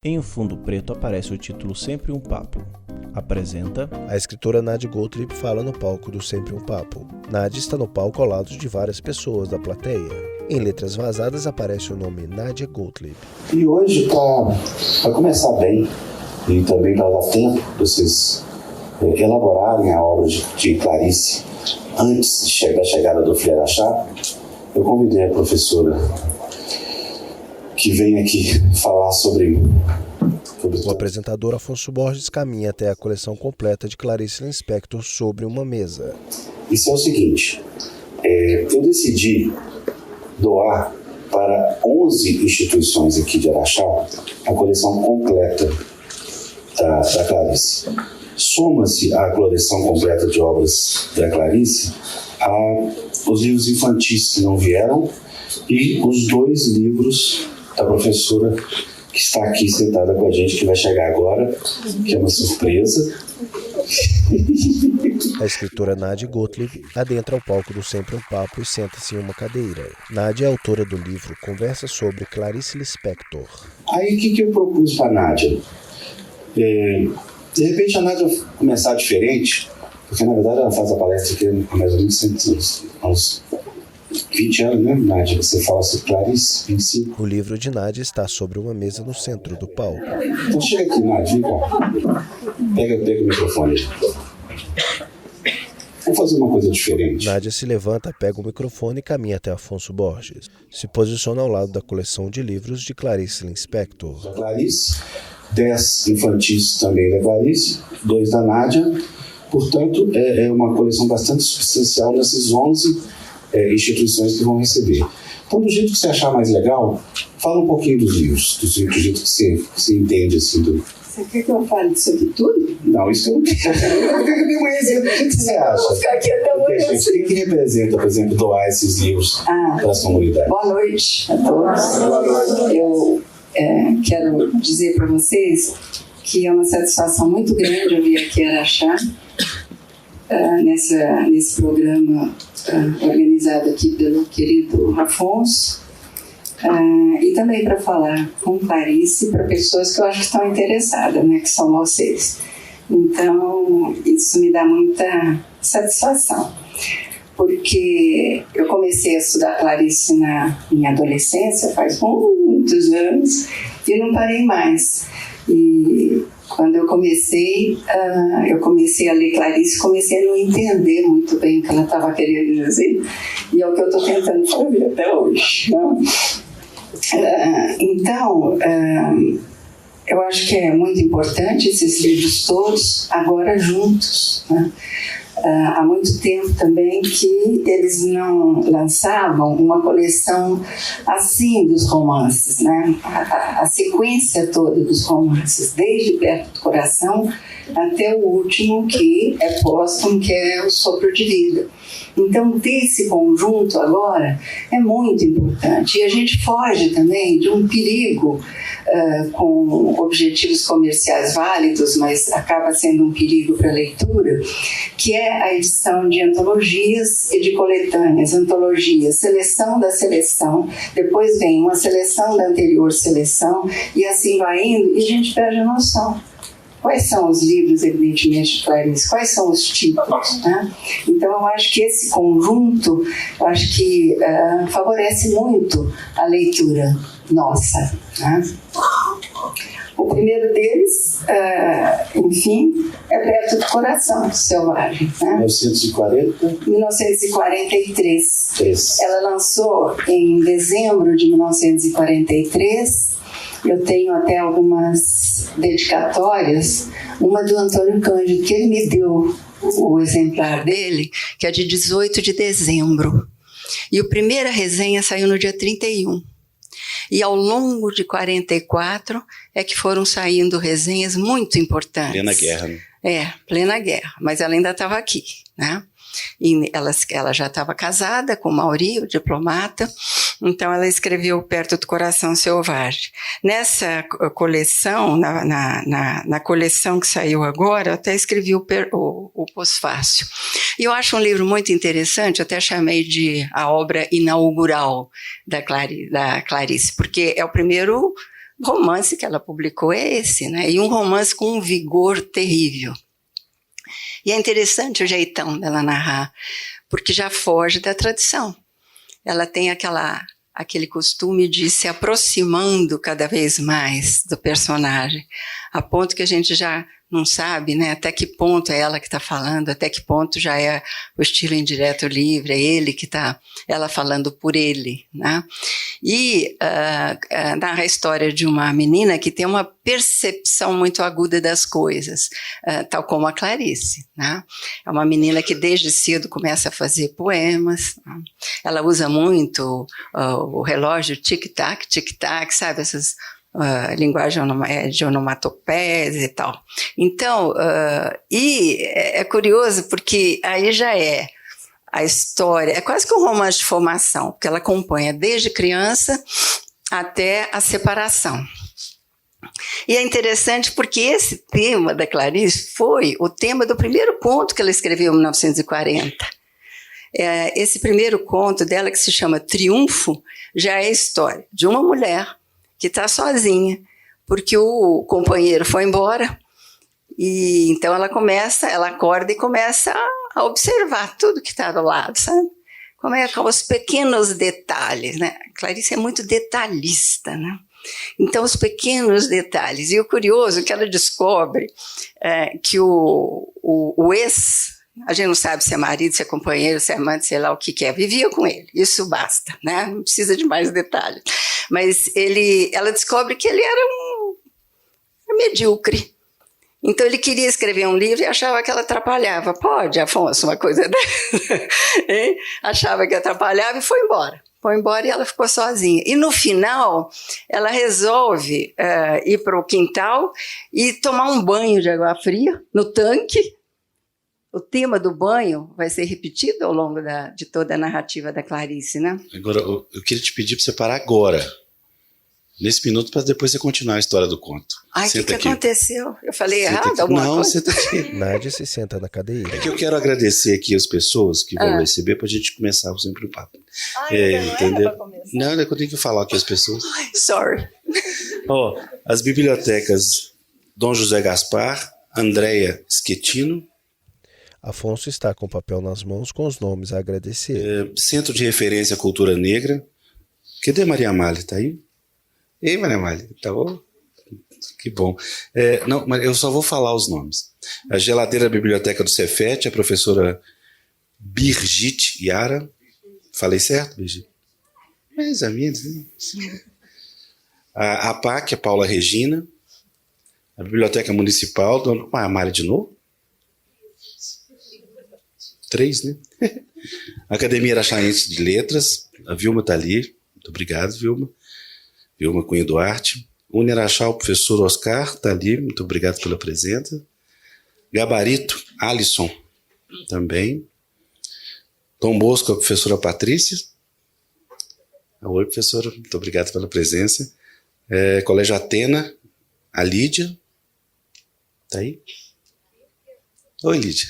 Em um fundo preto aparece o título Sempre um Papo. Apresenta... A escritora Nadia Gottlieb fala no palco do Sempre um Papo. Nadia está no palco ao lado de várias pessoas da plateia. Em letras vazadas aparece o nome Nadia Gottlieb. E hoje, para começar bem, e também para dar tempo para vocês elaborarem a obra de Clarice antes da chegada do Frei Araxá, eu convidei a professora que vem aqui falar sobre O apresentador Afonso Borges caminha até a coleção completa de Clarice Lispector Sobre uma Mesa. Isso é o seguinte, eu decidi doar para 11 instituições aqui de Araxá a coleção completa da Clarice. Soma-se à coleção completa de obras da Clarice os livros infantis que não vieram e os 2 livros da professora que está aqui sentada com a gente, que vai chegar agora, que é uma surpresa. A escritora Nadia Gottlieb adentra o palco do Sempre um Papo e senta-se em uma cadeira. Nadia é autora do livro Conversa sobre Clarice Lispector. Aí o que eu propus para a Nadia? De repente a Nadia começar diferente, porque na verdade ela faz a palestra aqui há mais ou menos uns 20 anos, né, Nadia? Você fala sobre Clarice em si. O livro de Nadia está sobre uma mesa no centro do palco. Então chega aqui, Nadia, vem cá. Pega o microfone. Vamos fazer uma coisa diferente. Nadia se levanta, pega o microfone e caminha até Afonso Borges. Se posiciona ao lado da coleção de livros de Clarice Lispector. Da Clarice, 10 infantis também da Clarice, 2 da Nadia. Portanto, é uma coleção bastante substancial nessas 11 instituições que vão receber. Então, do jeito que você achar mais legal, fala um pouquinho dos livros, do jeito que você entende assim do... Você quer que eu fale sobre tudo? Não, isso eu não quero. Eu quero que o que você acha? Vou ficar aqui até amanhã. O que representa, por exemplo, doar esses livros para as comunidades? Boa noite a todos. Eu quero dizer para vocês que é uma satisfação muito grande eu vir aqui a Araxá, nesse programa organizado aqui pelo querido Afonso, e também para falar com Clarice para pessoas que eu acho que estão interessadas, né, que são vocês. Então, isso me dá muita satisfação, porque eu comecei a estudar Clarice na minha adolescência, faz muitos anos, e não parei mais. E quando eu comecei a ler Clarice, comecei a não entender muito bem o que ela estava querendo dizer, e é o que eu estou tentando fazer até hoje, né? Então, eu acho que é muito importante esses livros todos agora juntos, né? Há muito tempo também que eles não lançavam uma coleção assim dos romances, né? A sequência toda dos romances, desde Perto do Coração até o último, que é póstumo, que é O Sopro de Vida. Então, ter esse conjunto agora é muito importante. E a gente foge também de um perigo com objetivos comerciais válidos, mas acaba sendo um perigo para a leitura, que é a edição de antologias e de coletâneas. Antologias, seleção da seleção, depois vem uma seleção da anterior seleção, e assim vai indo, e a gente perde a noção. Quais são os livros, evidentemente, de Clarice? Quais são os títulos? Né? Então, eu acho que esse conjunto, favorece muito a leitura nossa. Né? O primeiro deles, enfim, é Perto do Coração, Selvagem. Né? 1943. Ela lançou em dezembro de 1943. Eu tenho até algumas dedicatórias, uma do Antônio Cândido, que ele me deu o exemplar dele, que é de 18 de dezembro. E a primeira resenha saiu no dia 31. E ao longo de 44 é que foram saindo resenhas muito importantes. Plena guerra, né? Plena guerra, mas ela ainda estava aqui, né? E ela já estava casada com o Mauri, o diplomata, então ela escreveu Perto do Coração Selvagem. Nessa coleção, na coleção que saiu agora, eu até escrevi o pós-fácil. E eu acho um livro muito interessante, eu até chamei de a obra inaugural da Clarice, porque é o primeiro romance que ela publicou é esse, né? E um romance com um vigor terrível. E é interessante o jeitão dela narrar, porque já foge da tradição. Ela tem aquele costume de ir se aproximando cada vez mais do personagem, a ponto que a gente já não sabe, né, até que ponto é ela que está falando, até que ponto já é o estilo indireto livre, é ele que está, ela falando por ele, né? E narra a história de uma menina que tem uma percepção muito aguda das coisas, tal como a Clarice, né? É uma menina que desde cedo começa a fazer poemas, né? Ela usa muito o relógio tic-tac, sabe, essas linguagem de onomatopeias e tal. Então, e é curioso porque aí já é a história, é quase que um romance de formação, porque ela acompanha desde criança até a separação. E é interessante porque esse tema da Clarice foi o tema do primeiro conto que ela escreveu em 1940. Esse primeiro conto dela, que se chama Triunfo, já é a história de uma mulher que está sozinha, porque o companheiro foi embora, e então ela acorda e começa a observar tudo que está do lado, sabe? Como é com os pequenos detalhes, né? A Clarice é muito detalhista, né? Então, os pequenos detalhes. E o curioso é que ela descobre que o ex, a gente não sabe se é marido, se é companheiro, se é amante, sei lá o que é, vivia com ele, isso basta, né? Não precisa de mais detalhes. Mas ela descobre que ele era um medíocre. Então ele queria escrever um livro e achava que ela atrapalhava. Pode, Afonso, uma coisa dessa? Achava que atrapalhava e foi embora. Foi embora e ela ficou sozinha. E no final, ela resolve ir para o quintal e tomar um banho de água fria no tanque. O tema do banho vai ser repetido ao longo de toda a narrativa da Clarice, né? Agora, eu queria te pedir para você parar agora, nesse minuto, para depois você continuar a história do conto. Ai, o que aconteceu? Eu falei errado alguma coisa? Não, senta aqui. Nádia se senta na cadeira. É que eu quero agradecer aqui as pessoas que vão receber para a gente começar sempre o papo. Entendeu? Não, é que eu tenho que falar aqui as pessoas. Ai, sorry. As bibliotecas Dom José Gaspar, Andréia Schettino. Afonso está com o papel nas mãos com os nomes a agradecer. Centro de Referência à Cultura Negra. Cadê Maria Amália? Tá aí? Ei, Maria Amália, tá bom? Que bom. Não, mas eu só vou falar os nomes. A geladeira da Biblioteca do Cefet, a professora Birgit Yara. Falei certo, Birgit? Mais ou menos, né? A APAC, a Paula Regina. A Biblioteca Municipal, Dona Amália de novo? 3, né? A Academia Araxaense de Letras, a Vilma está ali. Muito obrigado, Vilma. Vilma Cunha Duarte. Uniraxá, o professor Oscar está ali. Muito obrigado pela presença. Gabarito, Alisson, também. Dom Bosco, a professora Patrícia. Oi, professora. Muito obrigado pela presença. Colégio Atena, a Lídia. Está aí? Oi, Lídia.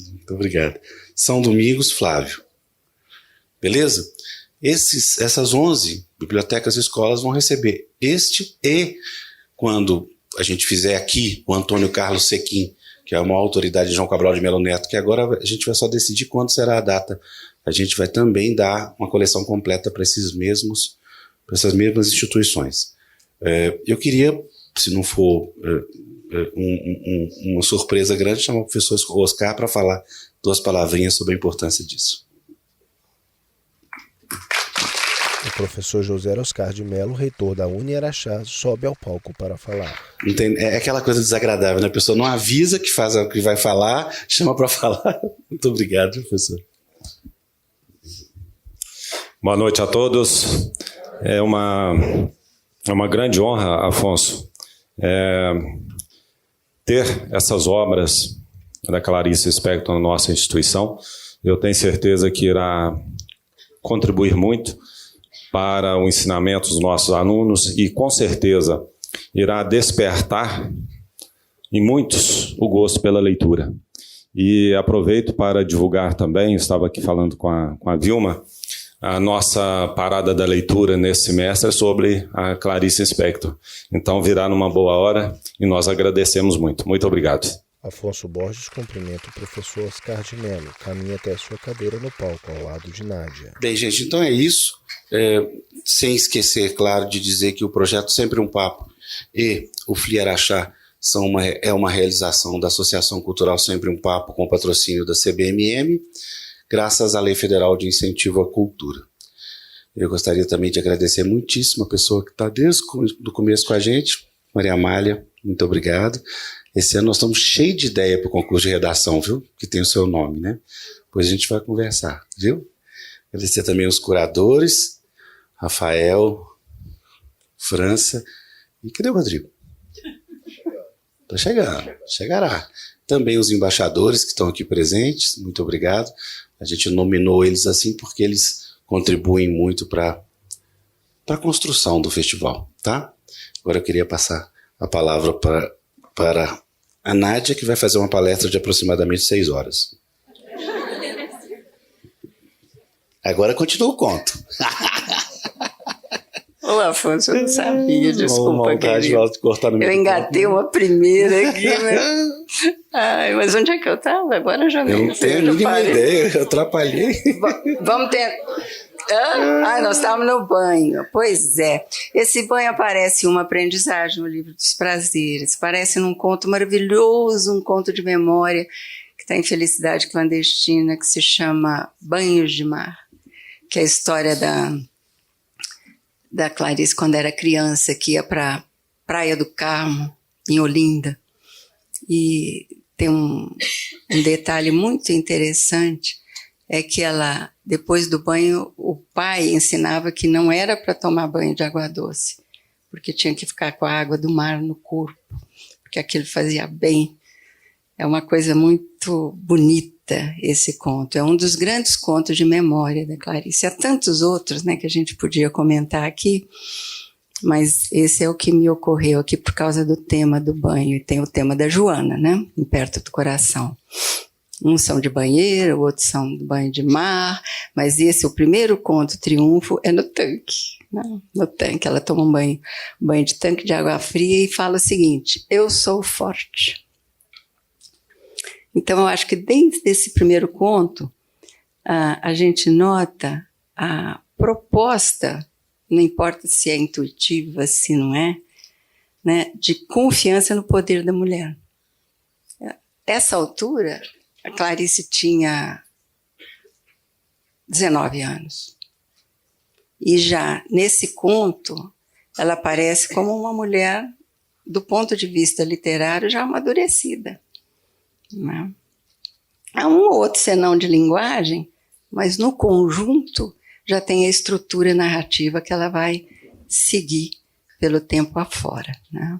Muito obrigado. São Domingos, Flávio. Beleza? Essas 11 bibliotecas e escolas vão receber e quando a gente fizer aqui o Antônio Carlos Sequim, que é uma autoridade de João Cabral de Melo Neto, que agora a gente vai só decidir quando será a data. A gente vai também dar uma coleção completa para essas mesmas instituições. Eu queria, se não for uma surpresa grande, chamar o professor Oscar para falar 2 palavrinhas sobre a importância disso. O professor José Oscar de Mello, reitor da Uniaraxá, sobe ao palco para falar. É aquela coisa desagradável, né? A pessoa não avisa que faz o que vai falar, chama para falar. Muito obrigado, professor. Boa noite a todos. É uma grande honra, Afonso, ter essas obras da Clarice Lispector na nossa instituição. Eu tenho certeza que irá contribuir muito para o ensinamento dos nossos alunos e, com certeza, irá despertar em muitos o gosto pela leitura. E aproveito para divulgar também, eu estava aqui falando com a Vilma, a nossa parada da leitura nesse semestre é sobre a Clarice Lispector. Então virá numa boa hora e nós agradecemos muito. Muito obrigado. Afonso Borges cumprimenta o professor Oscar de Mello. Caminha até a sua cadeira no palco, ao lado de Nádia. Bem, gente, então é isso. Sem esquecer, claro, de dizer que o projeto Sempre um Papo e o FLI Araxá é uma realização da Associação Cultural Sempre um Papo com patrocínio da CBMM, graças à Lei Federal de Incentivo à Cultura. Eu gostaria também de agradecer muitíssimo a pessoa que está desde o começo com a gente, Maria Amália, muito obrigado. Esse ano nós estamos cheios de ideia para o concurso de redação, viu? Que tem o seu nome, né? Depois a gente vai conversar, viu? Agradecer também os curadores, Rafael, França. E cadê o Rodrigo? Está chegando, chegará. Também os embaixadores que estão aqui presentes, muito obrigado. A gente nominou eles assim porque eles contribuem muito para a construção do festival, tá? Agora eu queria passar a palavra para a Nádia, que vai fazer uma palestra de aproximadamente 6 horas. Agora continua o conto. Ô, Afonso, eu não sabia, desculpa, querido. Eu engatei uma primeira aqui, mas onde é que eu estava? Agora eu já Eu não tenho a mínima ideia, eu atrapalhei. Vamos ter... nós estávamos no banho. Pois é. Esse banho aparece uma aprendizagem no livro dos prazeres. Parece num conto maravilhoso, um conto de memória que está em Felicidade Clandestina, que se chama Banhos de Mar, que é a história da Clarice quando era criança, que ia para Praia do Carmo, em Olinda. E tem um detalhe muito interessante, é que ela, depois do banho, o pai ensinava que não era para tomar banho de água doce, porque tinha que ficar com a água do mar no corpo, porque aquilo fazia bem. É uma coisa muito bonita esse conto. É um dos grandes contos de memória da Clarice. Há tantos outros, né, que a gente podia comentar aqui, mas esse é o que me ocorreu aqui por causa do tema do banho. E tem o tema da Joana, né, em Perto do Coração. Uns são de banheiro, outros são do banho de mar, mas esse, o primeiro conto, Triunfo, é no tanque. Né? No tanque, ela toma um banho de tanque de água fria e fala o seguinte: eu sou forte. Então, eu acho que dentro desse primeiro conto, a gente nota a proposta, não importa se é intuitiva, se não é, né, de confiança no poder da mulher. Essa altura, a Clarice tinha 19 anos. E já nesse conto, ela aparece como uma mulher, do ponto de vista literário, já amadurecida. Né? Há um ou outro senão de linguagem, mas no conjunto já tem a estrutura narrativa que ela vai seguir pelo tempo afora. Né?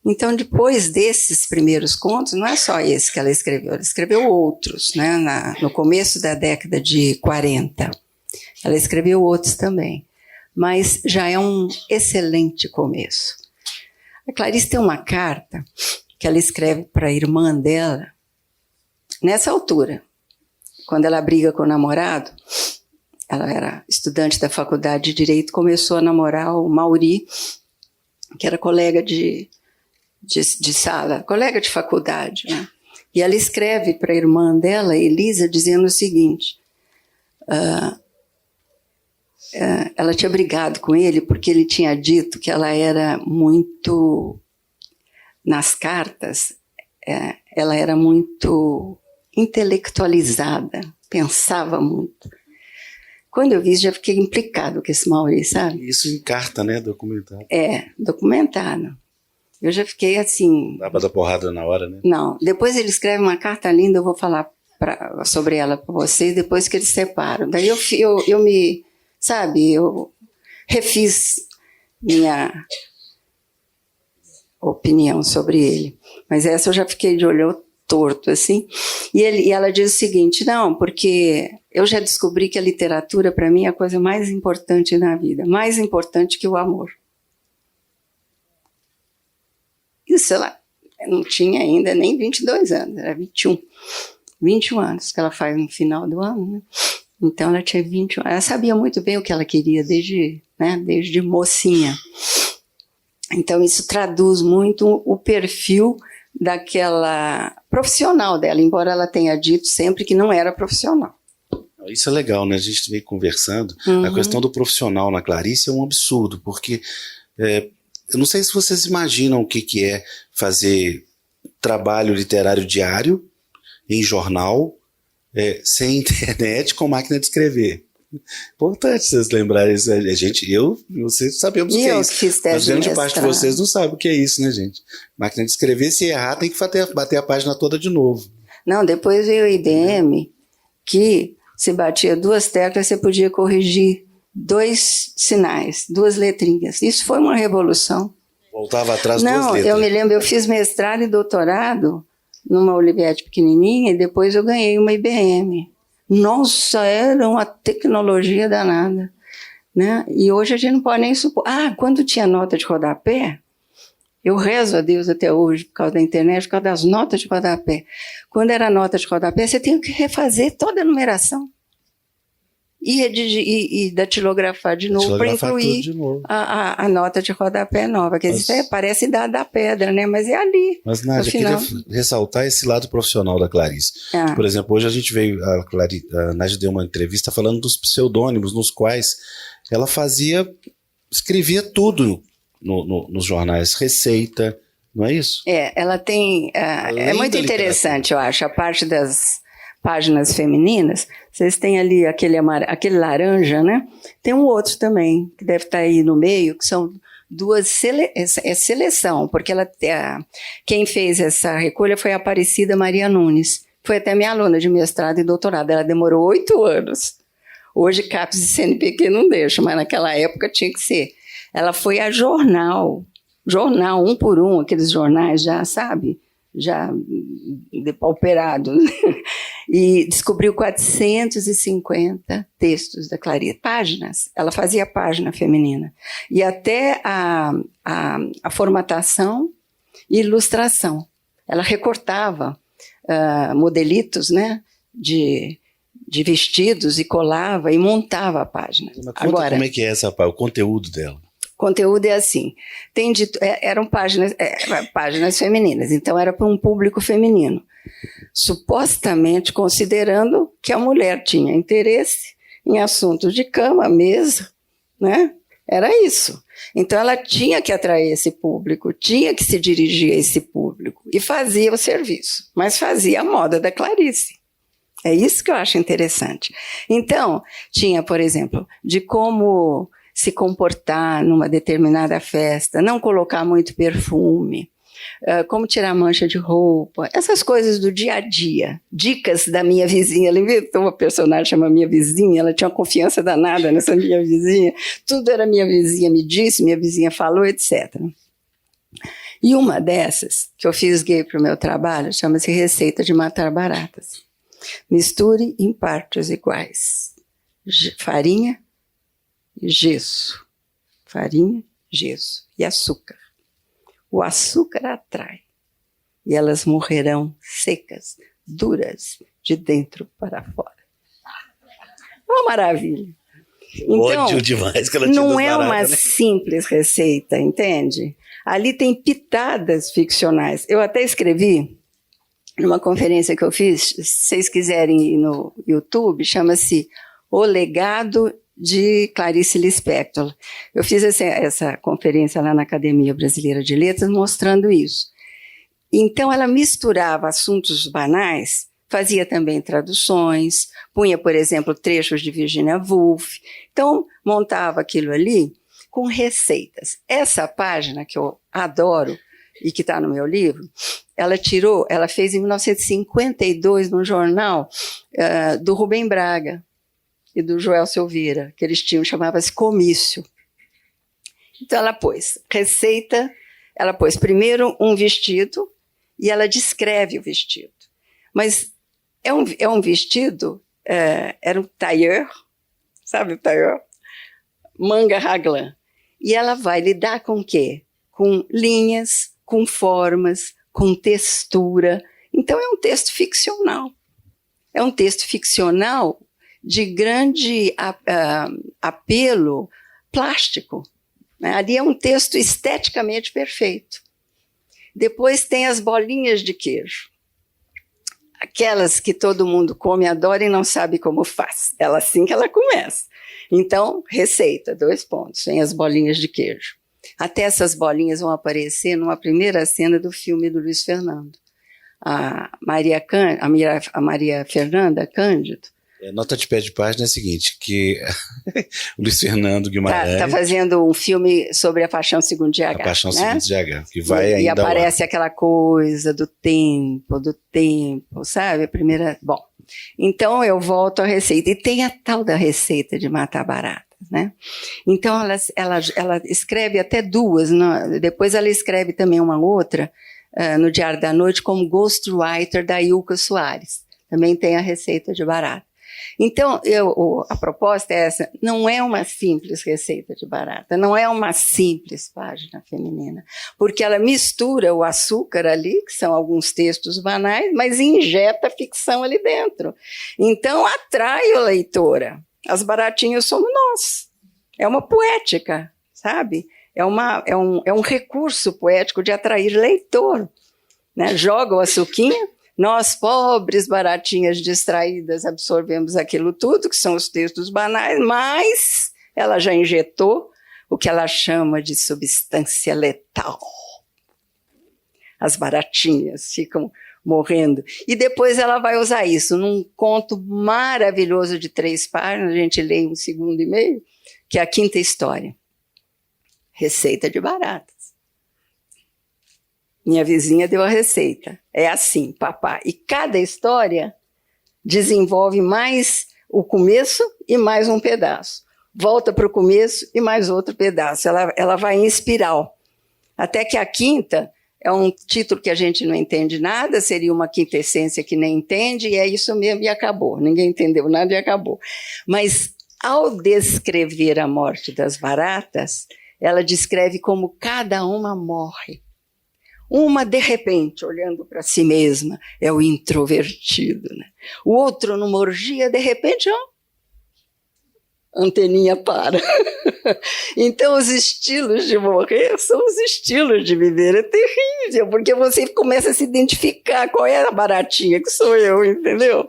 Então, depois desses primeiros contos, não é só esse que ela escreveu outros, né? No começo da década de 40. Ela escreveu outros também, mas já é um excelente começo. A Clarice tem uma carta que ela escreve para a irmã dela, nessa altura, quando ela briga com o namorado. Ela era estudante da faculdade de Direito, começou a namorar o Mauri, que era colega de sala, colega de faculdade. Né? E ela escreve para a irmã dela, Elisa, dizendo o seguinte: ela tinha brigado com ele porque ele tinha dito que ela era muito... Nas cartas, ela era muito intelectualizada, pensava muito. Quando eu vi, já fiquei implicado com esse Mauri, sabe? Isso em carta, né? Documentado. Documentado. Eu já fiquei assim... Dá pra dar porrada na hora, né? Não. Depois ele escreve uma carta linda, eu vou falar sobre ela para vocês, depois que eles separam. Daí eu me... Sabe? Eu refiz minha opinião sobre ele. Mas essa eu já fiquei de olho torto, assim. E ela diz o seguinte: não, porque eu já descobri que a literatura, para mim, é a coisa mais importante na vida. Mais importante que o amor. Isso ela não tinha ainda nem 22 anos, era 21. 21 anos que ela faz no final do ano, né? Então ela tinha 21 anos. Ela sabia muito bem o que ela queria desde mocinha. Então isso traduz muito o perfil daquela profissional dela, embora ela tenha dito sempre que não era profissional. Isso é legal, né? A gente veio conversando. A questão do profissional na Clarice é um absurdo, porque eu não sei se vocês imaginam o que é fazer trabalho literário diário em jornal, sem internet, com máquina de escrever. Importante vocês lembrarem isso. Vocês sabemos o que é isso. Mas grande parte de vocês não sabe o que é isso, né, gente? Máquina de escrever, se errar, tem que bater a página toda de novo. Não, depois veio o IDM, que se batia 2 teclas, você podia corrigir 2 sinais, 2 letrinhas. Isso foi uma revolução. Voltava atrás 2 letras. Não, eu me lembro, eu fiz mestrado e doutorado numa Olivetti pequenininha e depois eu ganhei uma IBM. Nossa, era uma tecnologia danada, né? E hoje a gente não pode nem supor. Quando tinha nota de rodapé, eu rezo a Deus até hoje por causa da internet, por causa das notas de rodapé. Quando era nota de rodapé, você tinha que refazer toda a numeração e datilografar de novo para incluir a nota de rodapé nova. Quer dizer, parece da pedra, né? Mas é ali. Mas, Nádia, eu queria ressaltar esse lado profissional da Clarice. Por exemplo, hoje a gente veio, a Nádia deu uma entrevista falando dos pseudônimos nos quais ela escrevia tudo nos jornais, receita, não é isso? Ela tem... é muito interessante, eu acho, a parte das páginas femininas. Vocês têm ali aquele laranja, né? Tem um outro também, que deve estar aí no meio, que são 2 seleção, porque quem fez essa recolha foi a Aparecida Maria Nunes. Foi até minha aluna de mestrado e doutorado. Ela demorou 8 anos. Hoje, CAPES e CNPq não deixam, mas naquela época tinha que ser. Ela foi a jornal, um por um, aqueles jornais já, sabe? Já depauperados, e descobriu 450 textos da Clarice, páginas. Ela fazia página feminina. E até a formatação e ilustração. Ela recortava modelitos, né, de vestidos e colava e montava a página. Mas conta como é que é o conteúdo dela. O conteúdo é assim, eram páginas femininas, então era para um público feminino, supostamente considerando que a mulher tinha interesse em assuntos de cama, mesa, né? Era isso. Então ela tinha que atrair esse público, tinha que se dirigir a esse público e fazia o serviço, mas fazia a moda da Clarice. É isso que eu acho interessante. Então, tinha, por exemplo, de como se comportar numa determinada festa, não colocar muito perfume, como tirar mancha de roupa, essas coisas do dia a dia, dicas da minha vizinha. Ela inventou uma personagem chamada Minha Vizinha, ela tinha uma confiança danada nessa minha vizinha, tudo era minha vizinha me disse, minha vizinha falou, etc. E uma dessas, que eu fisguei para o meu trabalho, chama-se Receita de Matar Baratas. Misture em partes iguais farinha, gesso, farinha, gesso e açúcar. O açúcar atrai e elas morrerão secas, duras, de dentro para fora. Uma maravilha. Então, ódio demais que ela tinha não é uma né? simples receita, entende? Ali tem pitadas ficcionais. Eu até escrevi numa conferência que eu fiz, se vocês quiserem ir no YouTube, chama-se O Legado de Clarice Lispector. Eu fiz essa conferência lá na Academia Brasileira de Letras mostrando isso. Então ela misturava assuntos banais, fazia também traduções, punha, por exemplo, trechos de Virginia Woolf. Então montava aquilo ali com receitas. Essa página que eu adoro e que está no meu livro, ela fez em 1952 num jornal do Rubem Braga e do Joel Silveira, que eles tinham, chamava-se Comício. Então ela pôs receita, ela pôs primeiro um vestido e ela descreve o vestido. Mas é um vestido, era um tailleur, sabe o tailleur? Manga raglan. E ela vai lidar com o quê? Com linhas, com formas, com textura. Então é um texto ficcional. É um texto ficcional de grande apelo plástico, né? Ali é um texto esteticamente perfeito. Depois tem as bolinhas de queijo. Aquelas que todo mundo come, adora e não sabe como faz. Ela assim que ela começa. Então, receita, 2 pontos. Tem as bolinhas de queijo. Até essas bolinhas vão aparecer numa primeira cena do filme do Luiz Fernando. A Maria Fernanda Cândido. Nota de pé de página é a seguinte, que o Luiz Fernando Guimarães... Tá fazendo um filme sobre a Paixão Segundo GH. A Paixão né? Segundo GH, que vai ainda E aparece aquela coisa do tempo, sabe? A primeira... Bom, então eu volto à receita. E tem a tal da receita de matar baratas, né? Então ela escreve até 2, depois ela escreve também uma outra, no Diário da Noite, como ghostwriter da Ilka Soares. Também tem a receita de barata. Então, a proposta é essa, não é uma simples receita de barata, não é uma simples página feminina, porque ela mistura o açúcar ali, que são alguns textos banais, mas injeta ficção ali dentro. Então, atrai a leitora. As baratinhas somos nós. É uma poética, sabe? É um recurso poético de atrair leitor, né? Joga o açuquinha. Nós, pobres baratinhas distraídas, absorvemos aquilo tudo, que são os textos banais, mas ela já injetou o que ela chama de substância letal. As baratinhas ficam morrendo. E depois ela vai usar isso num conto maravilhoso de 3 páginas, a gente lê em 1,5 segundos, que é a 5ª história. Receita de baratas. Minha vizinha deu a receita. É assim, papá. E cada história desenvolve mais o começo e mais um pedaço. Volta para o começo e mais outro pedaço. Ela vai em espiral. Até que a 5ª é um título que a gente não entende nada, seria uma quintessência que nem entende, e é isso mesmo, e acabou. Ninguém entendeu nada e acabou. Mas, ao descrever a morte das baratas, ela descreve como cada uma morre. Uma, de repente, olhando para si mesma, é o introvertido, né? O outro, numa orgia, de repente, anteninha para. Então, os estilos de morrer são os estilos de viver. É terrível, porque você começa a se identificar qual é a baratinha que sou eu, entendeu?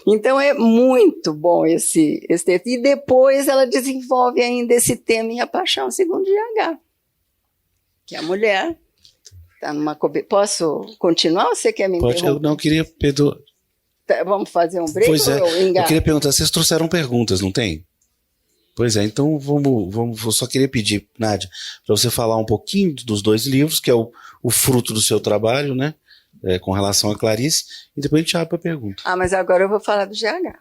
Então, é muito bom esse texto. E depois ela desenvolve ainda esse tema em A Paixão Segundo GH, que é a mulher... Posso continuar ou você quer me interromper? Pode, eu não queria, Pedro... Vamos fazer um break? Pois é, eu queria perguntar, vocês trouxeram perguntas, não tem? Pois é, então eu só queria pedir, Nádia, para você falar um pouquinho dos 2 livros, que é o fruto do seu trabalho, né, com relação a Clarice, e depois a gente abre para a pergunta. Mas agora eu vou falar do GH.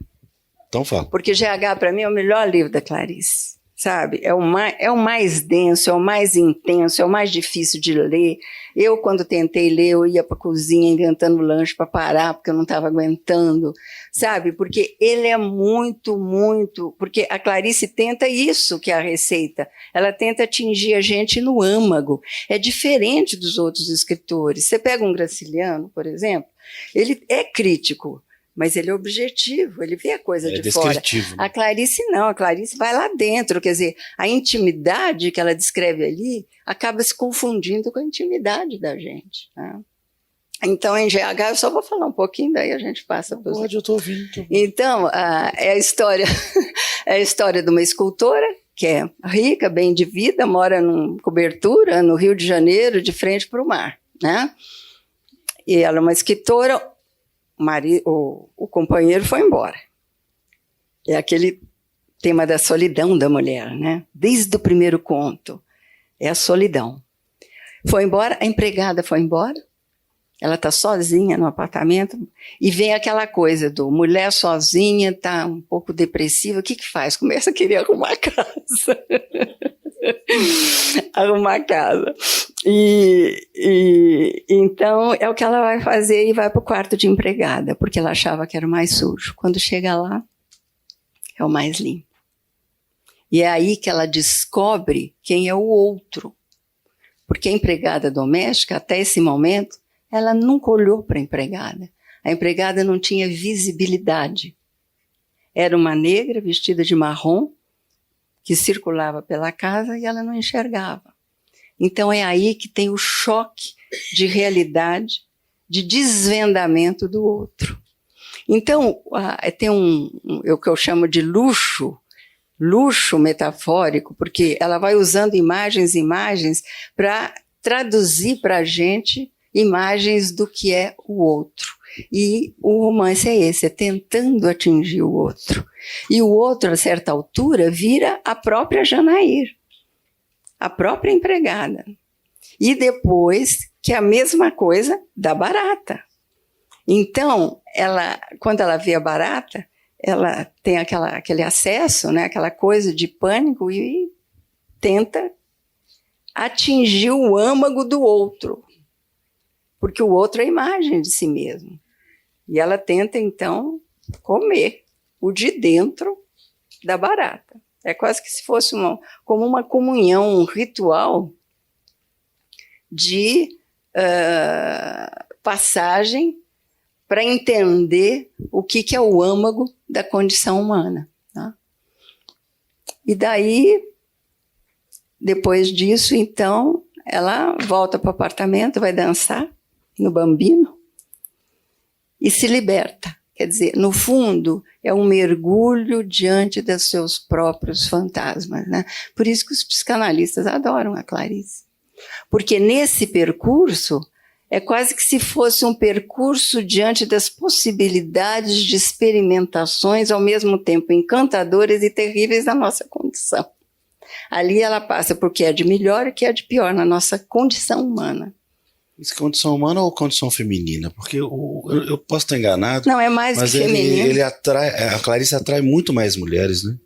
Então fala. Porque GH, para mim, é o melhor livro da Clarice. Sabe? É o mais denso, é o mais intenso, é o mais difícil de ler. Eu, quando tentei ler, eu ia para a cozinha inventando lanche para parar, porque eu não estava aguentando, sabe? Porque ele é muito, muito... Porque a Clarice tenta isso, que é a receita. Ela tenta atingir a gente no âmago. É diferente dos outros escritores. Você pega um Graciliano, por exemplo, ele é crítico, mas ele é objetivo, ele vê a coisa de fora. Né? A Clarice não, a Clarice vai lá dentro, quer dizer, a intimidade que ela descreve ali acaba se confundindo com a intimidade da gente, né? Então, em GH, eu só vou falar um pouquinho, daí a gente passa para os... Pode, eu estou ouvindo. Então, é a história de uma escultora que é rica, bem de vida, mora numa cobertura no Rio de Janeiro, de frente para o mar, né? E ela é uma escritora... O companheiro foi embora. É aquele tema da solidão da mulher, né? Desde o primeiro conto, é a solidão. Foi embora, a empregada foi embora, ela está sozinha no apartamento, e vem aquela coisa do mulher sozinha, está um pouco depressiva, o que faz? Começa a querer arrumar a casa. Arrumar a casa. Então é o que ela vai fazer e vai para o quarto de empregada, porque ela achava que era o mais sujo. Quando chega lá, é o mais limpo. E é aí que ela descobre quem é o outro. Porque a empregada doméstica, até esse momento, ela nunca olhou para a empregada. A empregada não tinha visibilidade. Era uma negra vestida de marrom que circulava pela casa e ela não enxergava. Então é aí que tem o choque de realidade, de desvendamento do outro. Então tem o que eu chamo de luxo metafórico, porque ela vai usando imagens para traduzir para a gente imagens do que é o outro. E o romance é esse, é tentando atingir o outro. E o outro, a certa altura, vira a própria Janair, a própria empregada. E depois, que é a mesma coisa da Barata. Então, quando ela vê a Barata, ela tem aquele acesso, né, aquela coisa de pânico e tenta atingir o âmago do outro. Porque o outro é a imagem de si mesmo. E ela tenta, então, comer o de dentro da barata. É quase que se fosse como uma comunhão, um ritual de passagem para entender o que é o âmago da condição humana. Tá? E daí, depois disso, então, ela volta para o apartamento, vai dançar no Bambino e se liberta. Quer dizer, no fundo, é um mergulho diante dos seus próprios fantasmas. Né? Por isso que os psicanalistas adoram a Clarice. Porque nesse percurso, é quase que se fosse um percurso diante das possibilidades de experimentações ao mesmo tempo encantadoras e terríveis da nossa condição. Ali ela passa por que é de melhor e o que é de pior na nossa condição humana. Isso é condição humana ou condição feminina? Porque eu posso estar enganado. Não, é mais que feminino. A Clarice atrai muito mais mulheres, né?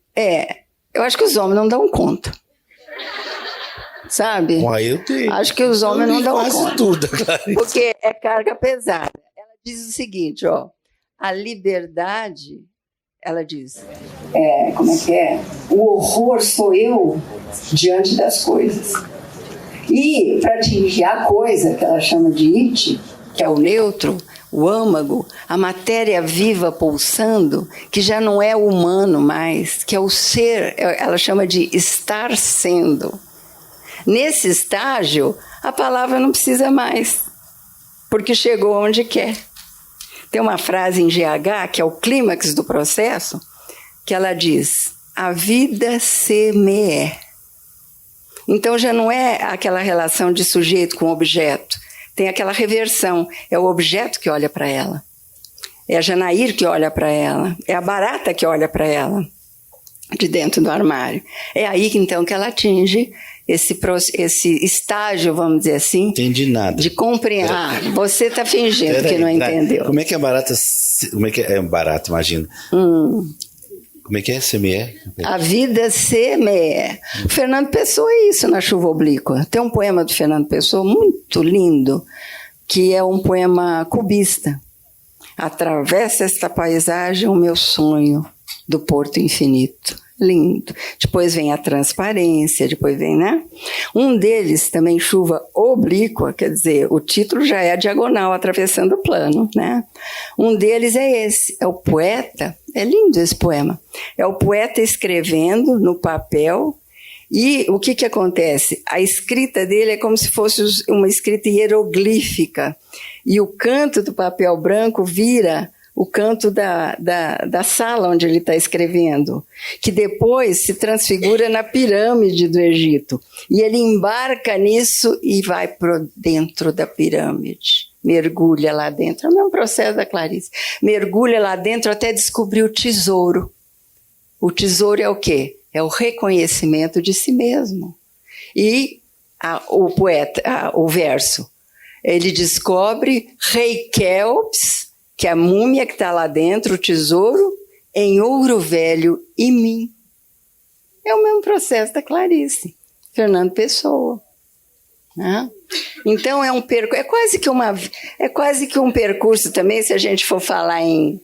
Eu acho que os homens não dão conta. Sabe? Acho que os homens não dão conta. Tudo, Clarice. Porque é carga pesada. Ela diz o seguinte, a liberdade, ela diz, como é que é? O horror sou eu diante das coisas. E para atingir a coisa, que ela chama de it, que é o neutro, o âmago, a matéria viva pulsando, que já não é humano mais, que é o ser, ela chama de estar sendo. Nesse estágio, a palavra não precisa mais, porque chegou onde quer. Tem uma frase em GH, que é o clímax do processo, que ela diz, a vida se me é. Então já não é aquela relação de sujeito com objeto, tem aquela reversão, é o objeto que olha para ela, é a Janair que olha para ela, é a barata que olha para ela, de dentro do armário. É aí então que ela atinge esse estágio, vamos dizer assim. Entendi nada. De compreender. Você está fingindo que não entendeu. Como é que é barata? Como é que é barata, imagina? Como é que é? CME? A vida CME. O Fernando Pessoa é isso na Chuva Oblíqua. Tem um poema do Fernando Pessoa muito lindo, que é um poema cubista. Atravessa esta paisagem o meu sonho do Porto Infinito. Lindo. Depois vem a transparência, depois vem, né? Um deles também, Chuva Oblíqua, quer dizer, o título já é a diagonal, atravessando o plano, né? Um deles é esse, é o poeta, é lindo esse poema, é o poeta escrevendo no papel, e o que acontece? A escrita dele é como se fosse uma escrita hieroglífica, e o canto do papel branco vira o canto da sala onde ele está escrevendo, que depois se transfigura na pirâmide do Egito. E ele embarca nisso e vai para dentro da pirâmide, mergulha lá dentro. É o mesmo processo da Clarice. Mergulha lá dentro até descobrir o tesouro. O tesouro é o quê? É o reconhecimento de si mesmo. E o poeta, o verso, ele descobre Rei Kelps, que é a múmia que está lá dentro, o tesouro, em ouro velho e mim. É o mesmo processo da Clarice, Fernando Pessoa. Né? Então é quase que um percurso também, se a gente for falar em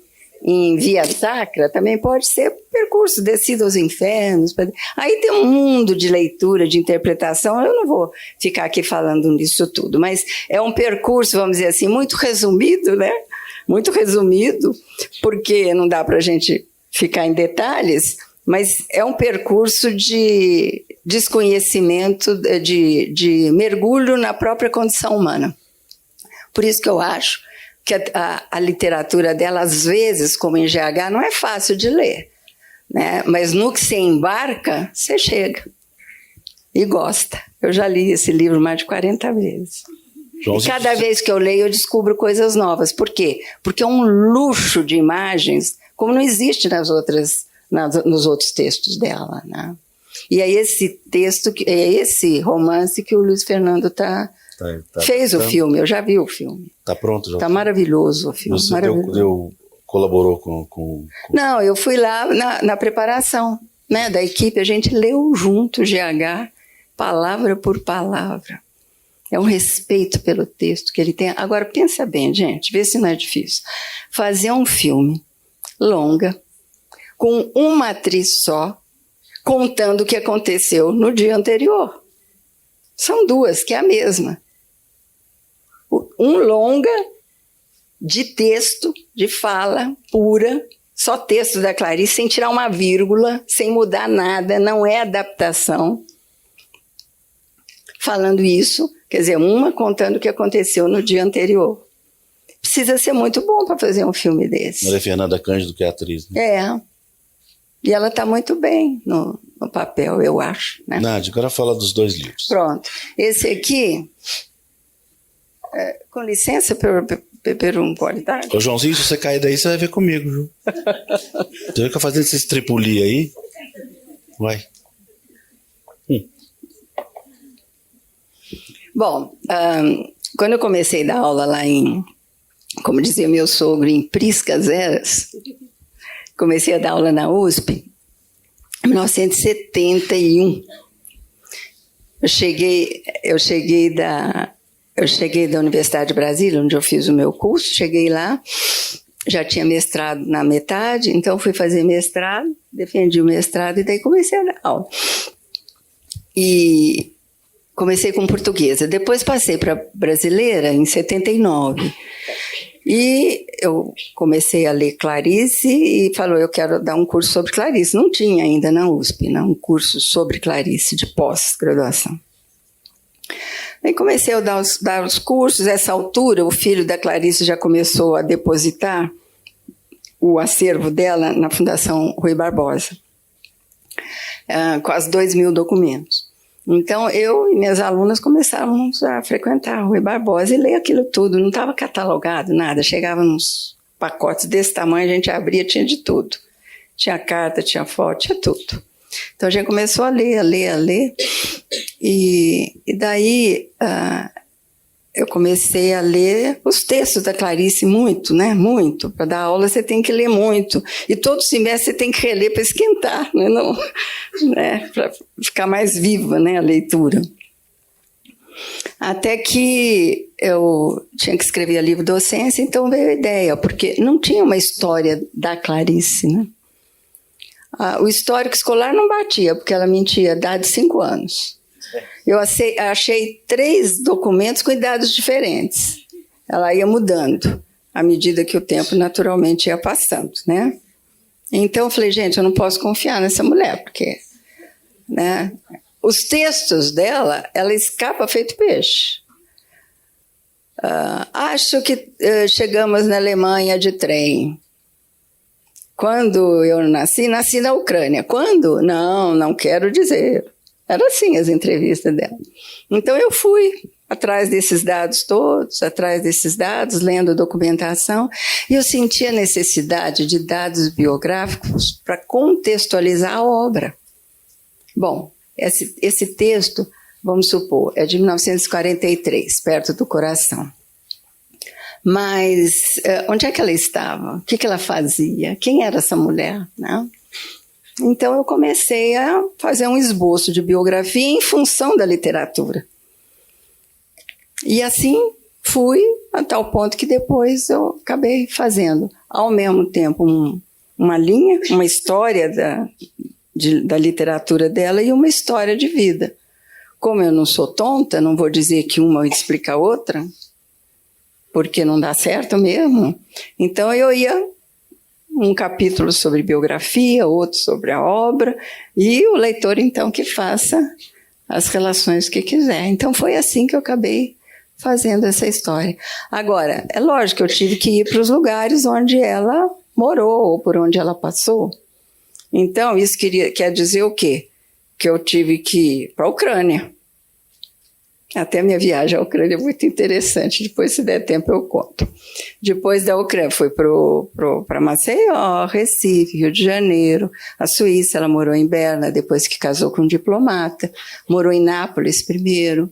via sacra, também pode ser percurso, descida aos infernos. Aí tem um mundo de leitura, de interpretação, eu não vou ficar aqui falando nisso tudo, mas é um percurso, vamos dizer assim, muito resumido, né? Muito resumido, porque não dá para a gente ficar em detalhes, mas é um percurso de desconhecimento, de mergulho na própria condição humana. Por isso que eu acho que a literatura dela, às vezes, como em GH, não é fácil de ler, né? Mas no que você embarca, você chega e gosta. Eu já li esse livro mais de 40 vezes. E cada vez que eu leio, eu descubro coisas novas. Por quê? Porque é um luxo de imagens, como não existe nos outros textos dela, né? E é esse romance que o Luiz Fernando fez o filme. Eu já vi o filme. Está pronto já? Está maravilhoso o filme. Você colaborou com... Não, eu fui lá na preparação, né, da equipe. A gente leu junto o GH, palavra por palavra. É um respeito pelo texto que ele tem. Agora, pensa bem, gente, vê se não é difícil. Fazer um filme longa, com uma atriz só, contando o que aconteceu no dia anterior. São duas, que é a mesma. Um longa de texto, de fala pura, só texto da Clarice, sem tirar uma vírgula, sem mudar nada, não é adaptação. Falando isso, quer dizer, uma contando o que aconteceu no dia anterior. Precisa ser muito bom para fazer um filme desse. Maria Fernanda Cândido, que é atriz, né? É. E ela está muito bem no papel, eu acho, né? Nádia, agora fala dos 2 livros. Pronto. Esse aqui, com licença, Peperum, pode dar? Ô, Joãozinho, se você cair daí, você vai ver comigo, viu? Você fica fazendo esse tripuli aí? Vai. Bom, quando eu comecei a dar aula lá como dizia meu sogro, em Priscas Eras, comecei a dar aula na USP em 1971. Eu cheguei da Universidade de Brasília, onde eu fiz o meu curso, cheguei lá, já tinha mestrado na metade, então fui fazer mestrado, defendi o mestrado e daí comecei a dar aula. E comecei com portuguesa, depois passei para brasileira em 79. E eu comecei a ler Clarice e falou, eu quero dar um curso sobre Clarice. Não tinha ainda na USP, né, um curso sobre Clarice de pós-graduação. Aí comecei a dar os cursos. Nessa altura, o filho da Clarice já começou a depositar o acervo dela na Fundação Rui Barbosa, quase 2.000 documentos. Então, eu e minhas alunas começávamos a frequentar Rui Barbosa e ler aquilo tudo. Não estava catalogado, nada. Chegava nos pacotes desse tamanho, a gente abria, tinha de tudo. Tinha carta, tinha foto, tinha tudo. Então, a gente começou a ler. E daí, eu comecei a ler os textos da Clarice muito, né? Muito. Para dar aula, você tem que ler muito. E todo semestre você tem que reler para esquentar, né? Não, né? Para ficar mais viva, né? A leitura. Até que eu tinha que escrever livro docência, então veio a ideia, porque não tinha uma história da Clarice, né? O histórico escolar não batia, porque ela mentia a idade de 5 anos. Eu achei 3 documentos com idades diferentes. Ela ia mudando à medida que o tempo naturalmente ia passando, né? Então eu falei, gente, eu não posso confiar nessa mulher, porque, né, os textos dela, ela escapa feito peixe. Acho que chegamos na Alemanha de trem. Quando eu nasci na Ucrânia. Quando? Não quero dizer. Era assim as entrevistas dela. Então eu fui atrás desses dados todos, lendo documentação, e eu senti a necessidade de dados biográficos para contextualizar a obra. Bom, esse texto, vamos supor, é de 1943, perto do coração. Mas onde é que ela estava? O que ela fazia? Quem era essa mulher, né? Então eu comecei a fazer um esboço de biografia em função da literatura. E assim fui a tal ponto que depois eu acabei fazendo, ao mesmo tempo, uma linha, uma história da literatura dela e uma história de vida. Como eu não sou tonta, não vou dizer que uma explica a outra, porque não dá certo mesmo. Então eu ia um capítulo sobre biografia, outro sobre a obra, e o leitor, então, que faça as relações que quiser. Então, foi assim que eu acabei fazendo essa história. Agora, é lógico que eu tive que ir para os lugares onde ela morou, ou por onde ela passou. Então, isso quer dizer o quê? Que eu tive que ir para a Ucrânia. Até minha viagem à Ucrânia é muito interessante, depois, se der tempo, eu conto. Depois da Ucrânia, fui para Maceió, Recife, Rio de Janeiro, a Suíça. Ela morou em Berna, depois que casou com um diplomata. Morou em Nápoles primeiro.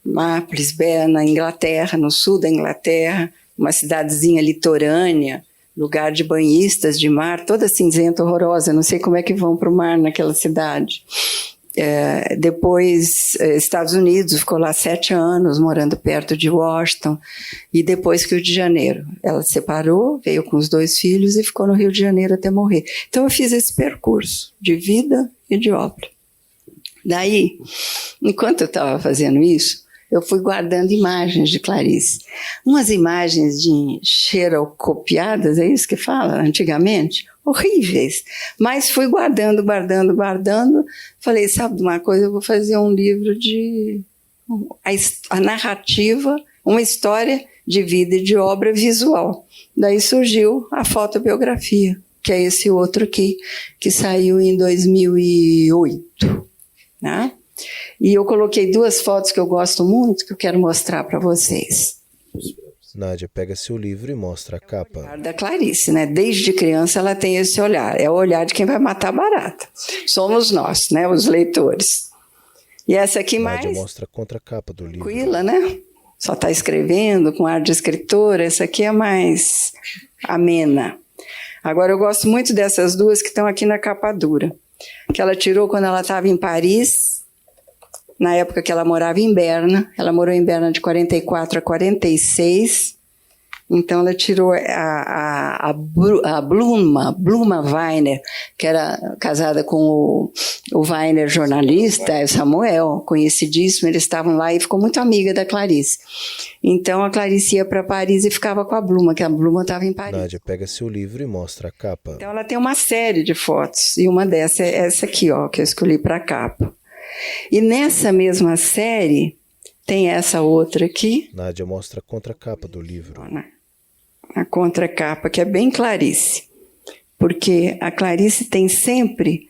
Nápoles, Berna, Inglaterra, no sul da Inglaterra, uma cidadezinha litorânea, lugar de banhistas de mar, toda cinzenta, horrorosa. Não sei como é que vão para o mar naquela cidade. Depois, Estados Unidos, ficou lá 7 anos, morando perto de Washington, e depois Rio de Janeiro. Ela se separou, veio com os 2 filhos e ficou no Rio de Janeiro até morrer. Então eu fiz esse percurso de vida e de obra. Daí, enquanto eu estava fazendo isso, eu fui guardando imagens de Clarice. Umas imagens de xerocopiadas, é isso que fala antigamente? Horríveis. Mas fui guardando. Falei, sabe de uma coisa? Eu vou fazer um livro de... a narrativa, uma história de vida e de obra visual. Daí surgiu a fotobiografia, que é esse outro aqui, que saiu em 2008, né? E eu coloquei 2 fotos que eu gosto muito, que eu quero mostrar para vocês. Nádia pega seu livro e mostra a capa. É o olhar da Clarice, né? Desde criança ela tem esse olhar. É o olhar de quem vai matar a barata. Somos nós, né? Os leitores. E essa aqui Nádia mais... mostra a contracapa do livro. tranquila, né? Só está escrevendo com ar de escritora. Essa aqui é mais amena. Agora eu gosto muito dessas 2 que estão aqui na capa dura. Que ela tirou quando ela estava em Paris... Na época que ela morava em Berna, ela morou em Berna de 44 a 46, então ela tirou a Bluma Weiner, que era casada com o Weiner jornalista, o Samuel, conhecidíssimo, eles estavam lá e ficou muito amiga da Clarice. Então a Clarice ia para Paris e ficava com a Bluma, que a Bluma estava em Paris. Nádia pega seu livro e mostra a capa. Então ela tem uma série de fotos, e uma dessas é essa aqui, ó, que eu escolhi para a capa. E nessa mesma série, tem essa outra aqui. Nádia mostra a contracapa do livro. A contracapa, que é bem Clarice. Porque a Clarice tem sempre,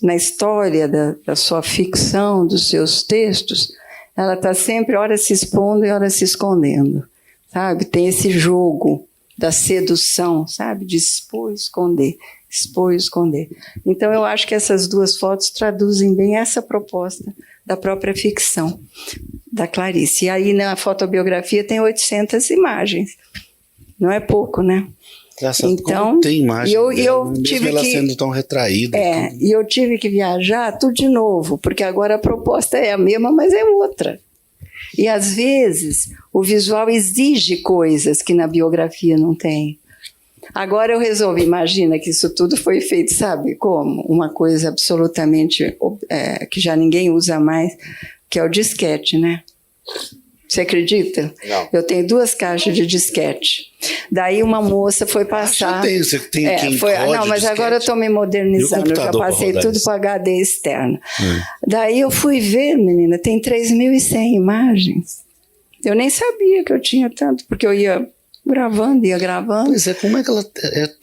na história da sua ficção, dos seus textos, ela está sempre, ora se expondo e ora se escondendo. Sabe? Tem esse jogo da sedução, sabe? De expor e esconder. Expor e esconder. Então, eu acho que essas 2 fotos traduzem bem essa proposta da própria ficção da Clarice. E aí, na fotobiografia, tem 800 imagens. Não é pouco, né? Então, tem imagem eu mesmo tive ela que, sendo tão retraída. E eu tive que viajar tudo de novo, porque agora a proposta é a mesma, mas é outra. E, às vezes, o visual exige coisas que na biografia não tem. Agora eu resolvi, imagina que isso tudo foi feito, sabe como? Uma coisa absolutamente que já ninguém usa mais, que é o disquete, né? Você acredita? Não. Eu tenho 2 caixas de disquete. Daí uma moça foi passar... Você tem quem foi, rode não, mas disquete? agora eu estou me modernizando, eu já passei tudo para HD externo. Daí eu fui ver, menina, tem 3.100 imagens. Eu nem sabia que eu tinha tanto, porque eu ia ia gravando. Pois é, como é que ela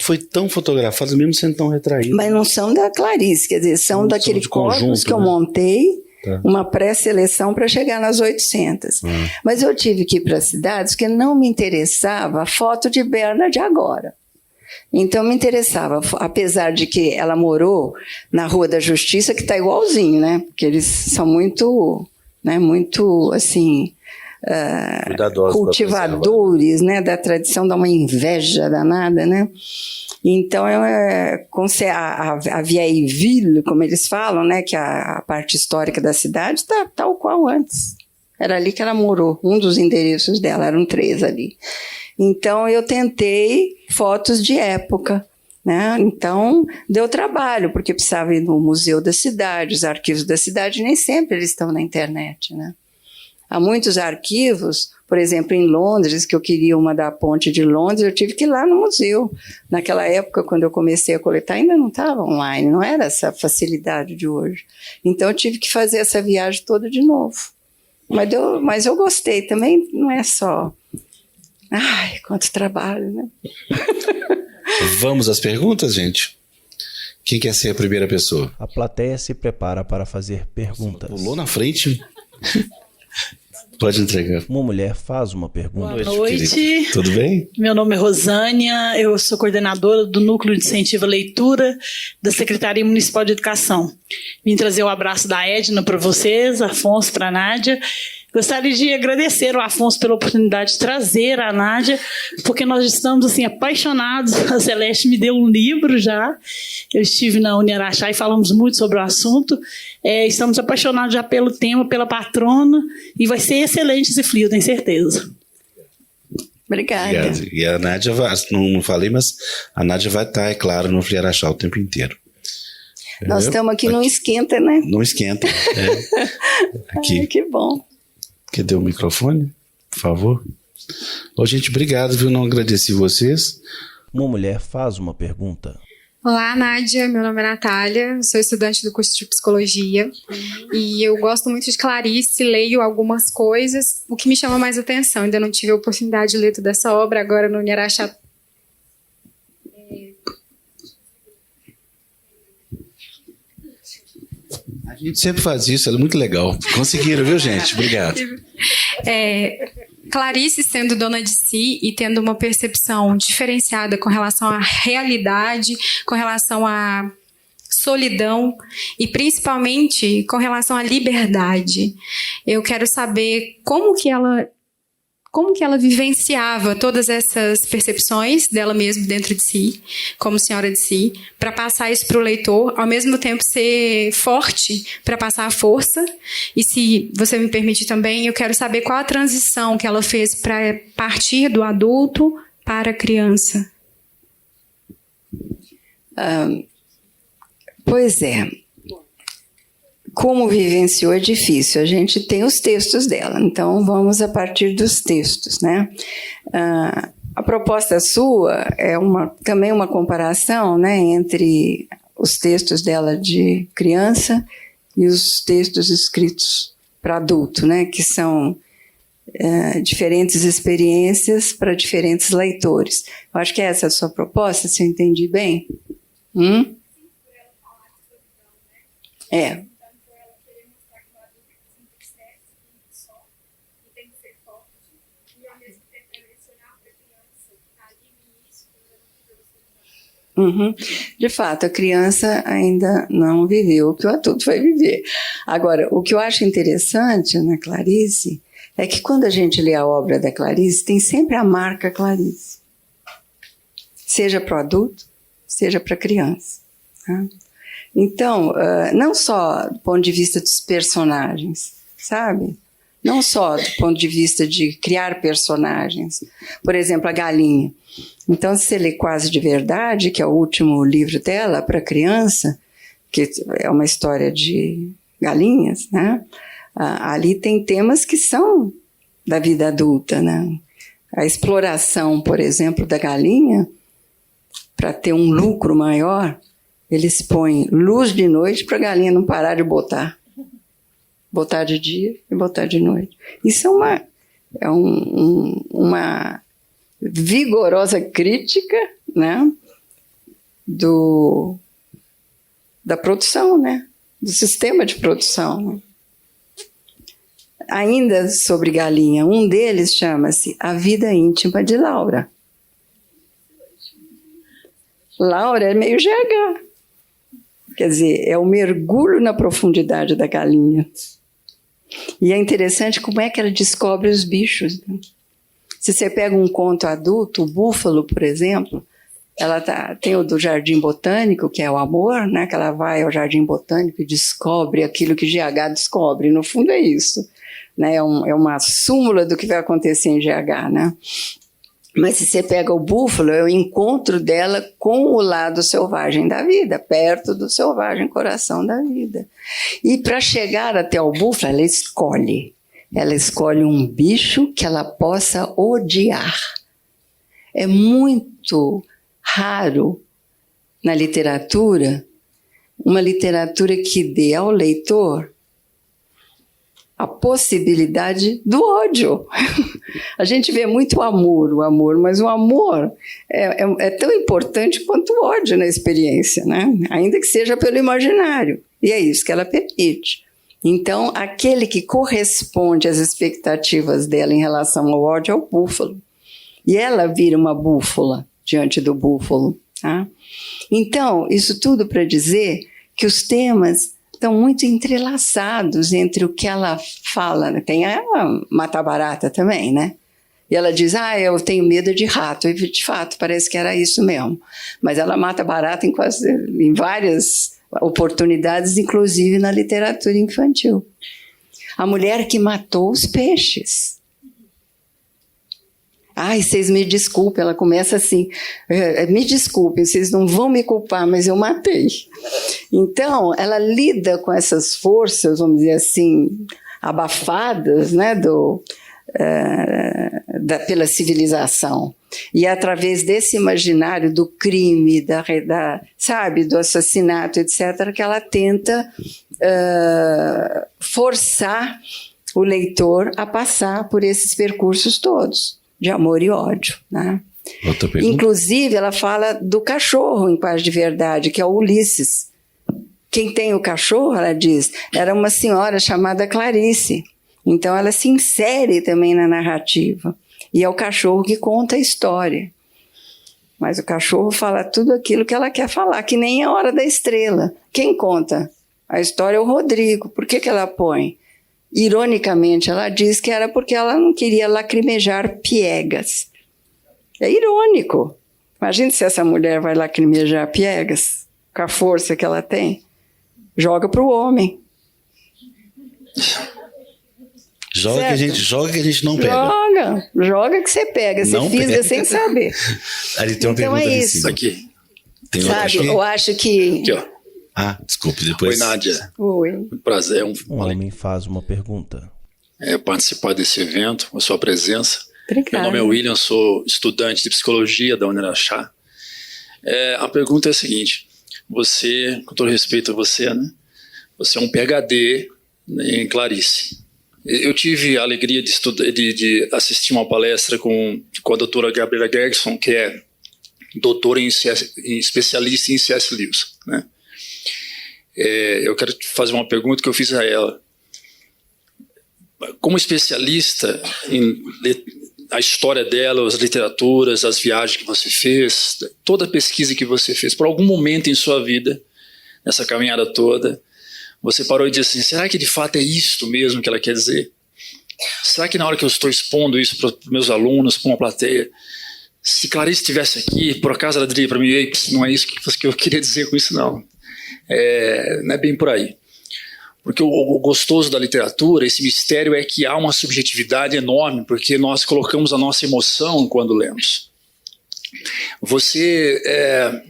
foi tão fotografada, mesmo sendo tão retraída? Mas não são da Clarice, quer dizer, são daquele corpus que eu montei, uma pré-seleção para chegar nas 800. Mas eu tive que ir para cidades que não me interessava a foto de Berna de agora. Então me interessava, apesar de que ela morou na Rua da Justiça, que está igualzinho, né? Porque eles são muito, né, muito assim... cultivadores, né, da tradição, dá uma inveja danada, né? Então a vieille ville, como eles falam, né, que a parte histórica da cidade está tal qual antes. Era ali que ela morou, um dos endereços dela, eram 3 ali. Então eu tentei fotos de época, né? Então deu trabalho, porque precisava ir no museu da cidade, os arquivos da cidade nem sempre eles estão na internet, né? Há muitos arquivos, Por exemplo, em Londres, que eu queria uma da Ponte de Londres, eu tive que ir lá no museu. Naquela época, quando eu comecei a coletar, ainda não estava online, não era essa facilidade de hoje. Então, eu tive que fazer essa viagem toda de novo. Mas eu gostei também, não é só... Ai, quanto trabalho, né? Vamos às perguntas, gente? Quem quer ser a primeira pessoa? A plateia se prepara para fazer perguntas. Pulou na frente? Pode entregar. Uma mulher faz uma pergunta. Boa noite. Querido. Tudo bem? Meu nome é Rosânia, eu sou coordenadora do Núcleo de Incentivo à Leitura da Secretaria Municipal de Educação. Vim trazer o abraço da Edna para vocês, Afonso, para a Nádia. Gostaria de agradecer ao Afonso pela oportunidade de trazer a Nádia, porque nós estamos assim, apaixonados. A Celeste me deu um livro já. Eu estive na Uniaraxá e falamos muito sobre o assunto. Estamos apaixonados já pelo tema, pela patrona, e vai ser excelente esse FLIO, tenho certeza. Obrigada. Obrigado. E a Nádia vai, não falei, mas a Nádia vai estar, é claro, no FLIaraxá o tempo inteiro. Nós estamos aqui, não esquenta, né? Não esquenta. Aqui. Ai, que bom. Cadê o microfone? Por favor. Ô, gente, obrigado, viu? Não agradeci vocês. Uma mulher faz uma pergunta. Olá, Nádia. Meu nome é Natália, sou estudante do curso de Psicologia e eu gosto muito de Clarice, leio algumas coisas. O que me chama mais atenção, ainda não tive a oportunidade de ler toda essa obra, agora no Uniaraxá. A gente sempre faz isso, é muito legal. Conseguiram, viu, gente? Obrigado. Clarice sendo dona de si e tendo uma percepção diferenciada com relação à realidade, com relação à solidão e principalmente com relação à liberdade. Eu quero saber como que ela vivenciava todas essas percepções dela mesma dentro de si, como senhora de si, para passar isso para o leitor, ao mesmo tempo ser forte para passar a força. E se você me permite também, eu quero saber qual a transição que ela fez para partir do adulto para a criança. Pois é. Como vivenciou é difícil, a gente tem os textos dela, então vamos a partir dos textos, né? A proposta sua é também uma comparação, né, entre os textos dela de criança e os textos escritos para adulto, né, que são diferentes experiências para diferentes leitores. Eu acho que essa é a sua proposta, se eu entendi bem. É. De fato, a criança ainda não viveu o que o adulto vai viver. Agora, o que eu acho interessante na Clarice é que quando a gente lê a obra da Clarice, tem sempre a marca Clarice. Seja para o adulto, seja para a criança. Tá? Então, não só do ponto de vista dos personagens, sabe? Não só do ponto de vista de criar personagens. Por exemplo, a galinha. Então, se você lê Quase de Verdade, que é o último livro dela para criança, que é uma história de galinhas, né? Ali tem temas que são da vida adulta, né? A exploração, por exemplo, da galinha, para ter um lucro maior, eles põem luz de noite para a galinha não parar de botar. Botar de dia e botar de noite. Isso é uma vigorosa crítica, né, da produção, né, do sistema de produção. Né. Ainda sobre galinha, um deles chama-se A Vida Íntima de Laura. Laura é meio GH. Quer dizer, é o mergulho na profundidade da galinha. E é interessante como é que ela descobre os bichos. Né? Se você pega um conto adulto, o búfalo, por exemplo, ela tem o do Jardim Botânico, que é o amor, né? Que ela vai ao Jardim Botânico e descobre aquilo que GH descobre. No fundo é isso. Né? É uma súmula do que vai acontecer em GH. Né? Mas se você pega o búfalo, é o encontro dela com o lado selvagem da vida, perto do selvagem coração da vida. E para chegar até o búfalo, ela escolhe. ela escolhe um bicho que ela possa odiar. É muito raro na literatura, uma literatura que dê ao leitor a possibilidade do ódio. A gente vê muito o amor, mas o amor é tão importante quanto o ódio na experiência, né? Ainda que seja pelo imaginário. E é isso que ela permite. Então, aquele que corresponde às expectativas dela em relação ao ódio é o búfalo. E ela vira uma búfala diante do búfalo. Tá? Então, isso tudo para dizer que os temas estão muito entrelaçados entre o que ela fala. Né? Tem a mata-barata também, né? E ela diz, eu tenho medo de rato. E, de fato, parece que era isso mesmo. Mas ela mata barata em várias oportunidades, inclusive na literatura infantil. A mulher que matou os peixes. Vocês me desculpem, ela começa assim, me desculpem, vocês não vão me culpar, mas eu matei. Então, ela lida com essas forças, vamos dizer assim, abafadas, né, pela civilização. E é através desse imaginário do crime, do assassinato, etc., que ela tenta forçar o leitor a passar por esses percursos todos, de amor e ódio. Né? Outra pergunta? Inclusive, ela fala do cachorro em Paz de Verdade, que é o Ulisses. Quem tem o cachorro, ela diz, era uma senhora chamada Clarice. Então, ela se insere também na narrativa. E é o cachorro que conta a história. Mas o cachorro fala tudo aquilo que ela quer falar, que nem a Hora da Estrela. Quem conta a história é o Rodrigo. Por que ela põe? Ironicamente, ela diz que era porque ela não queria lacrimejar piegas. É irônico. Imagina se essa mulher vai lacrimejar piegas, com a força que ela tem. Joga para o homem. Joga que a gente não pega. Joga que você pega. Você fisga sem saber. Ali tem uma então pergunta é isso. Aqui. Tem Sabe, eu acho que... Aqui, ó. Desculpe, depois. Oi, Nádia. Oi. Muito prazer. Um homem faz uma pergunta. Participar desse evento, a sua presença. Obrigada. Meu nome é William, sou estudante de psicologia da Unirachá. A pergunta é a seguinte: você, com todo respeito a você, né? Você é um PhD em Clarice. Eu tive a alegria de assistir uma palestra com a doutora Gabriela Gerson, que é doutora especialista em C.S. Lewis, né? Eu quero fazer uma pergunta que eu fiz a ela. Como especialista em a história dela, as literaturas, as viagens que você fez, toda a pesquisa que você fez, por algum momento em sua vida, nessa caminhada toda, você parou e disse assim, será que de fato é isto mesmo que ela quer dizer? Será que na hora que eu estou expondo isso para os meus alunos, para uma plateia, se Clarice estivesse aqui, por acaso ela diria para mim, ei, não é isso que eu queria dizer com isso, não. Não é bem por aí. Porque o gostoso da literatura, esse mistério é que há uma subjetividade enorme, porque nós colocamos a nossa emoção quando lemos. Você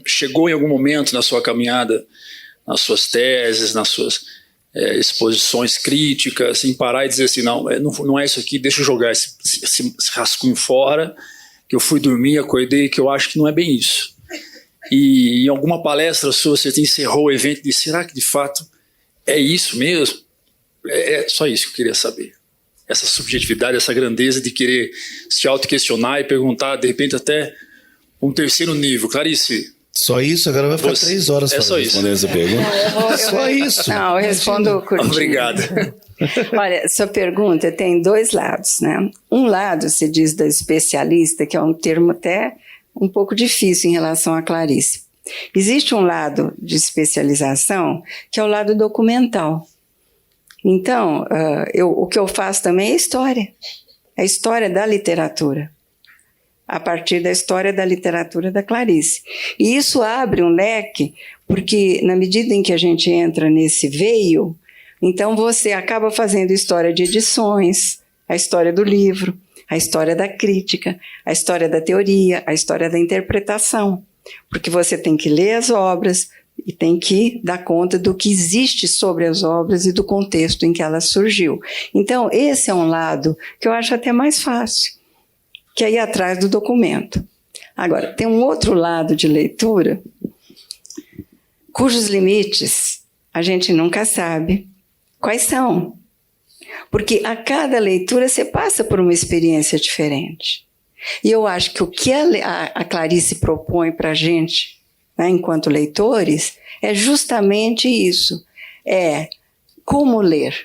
chegou em algum momento na sua caminhada, nas suas teses, nas suas exposições críticas, em parar e dizer assim, não é isso aqui, deixa eu jogar esse rascunho fora, que eu fui dormir, acordei, que eu acho que não é bem isso. E em alguma palestra sua, você encerrou o evento e disse, será que de fato é isso mesmo? É só isso que eu queria saber. Essa subjetividade, essa grandeza de querer se auto-questionar e perguntar, de repente, até um terceiro nível. Clarice. Só isso? Agora vai ficar 3 horas para responder essa pergunta. Só isso. Não, eu respondo curtinho. Obrigado. Olha, sua pergunta tem 2 lados, né? Um lado, se diz da especialista, que é um termo até um pouco difícil em relação a Clarice. Existe um lado de especialização, que é o lado documental. Então, o que eu faço também é a história da literatura, a partir da história da literatura da Clarice. E isso abre um leque, porque na medida em que a gente entra nesse veio, então você acaba fazendo história de edições, a história do livro, a história da crítica, a história da teoria, a história da interpretação. Porque você tem que ler as obras, E tem que dar conta do que existe sobre as obras e do contexto em que ela surgiu. Então, esse é um lado que eu acho até mais fácil, que é ir atrás do documento. Agora, tem um outro lado de leitura, cujos limites a gente nunca sabe quais são. Porque a cada leitura você passa por uma experiência diferente. E eu acho que o que a Clarice propõe para a gente, né, enquanto leitores, é justamente isso. É como ler.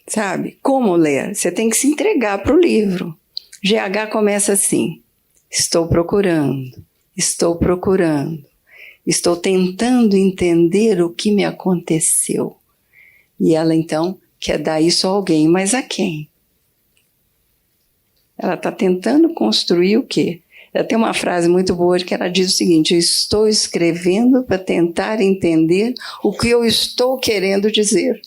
Sabe? Como ler. Você tem que se entregar para o livro. GH começa assim: estou procurando, estou tentando entender o que me aconteceu. E ela, então, quer dar isso a alguém, mas a quem? Ela está tentando construir o quê? Ela tem uma frase muito boa que ela diz o seguinte: eu estou escrevendo para tentar entender o que eu estou querendo dizer.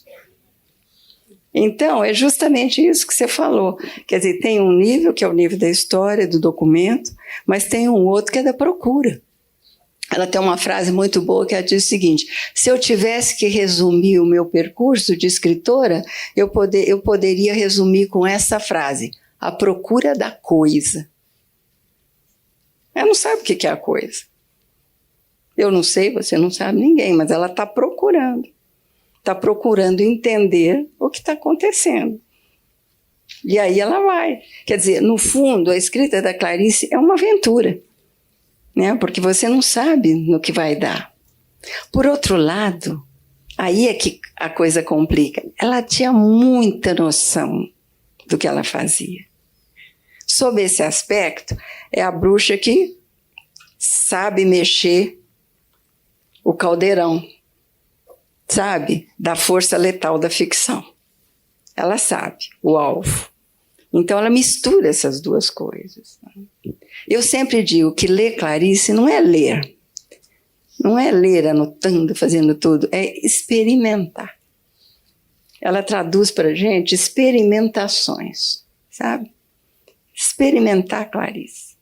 Então, é justamente isso que você falou. Quer dizer, tem um nível que é o nível da história, do documento, mas tem um outro que é da procura. Ela tem uma frase muito boa que ela diz o seguinte: se eu tivesse que resumir o meu percurso de escritora, eu poderia resumir com essa frase: a procura da coisa. Ela não sabe o que é a coisa. Eu não sei, você não sabe, ninguém, mas ela está procurando. Está procurando entender o que está acontecendo. E aí ela vai. Quer dizer, no fundo, a escrita da Clarice é uma aventura, né? Porque você não sabe no que vai dar. Por outro lado, aí é que a coisa complica. Ela tinha muita noção do que ela fazia. Sob esse aspecto, é a bruxa que sabe mexer o caldeirão, sabe? Da força letal da ficção. Ela sabe o alvo. Então, ela mistura essas duas coisas. Eu sempre digo que ler Clarice não é ler. Não é ler anotando, fazendo tudo. É experimentar. Ela traduz para a gente experimentações, sabe? Experimentar Clarice.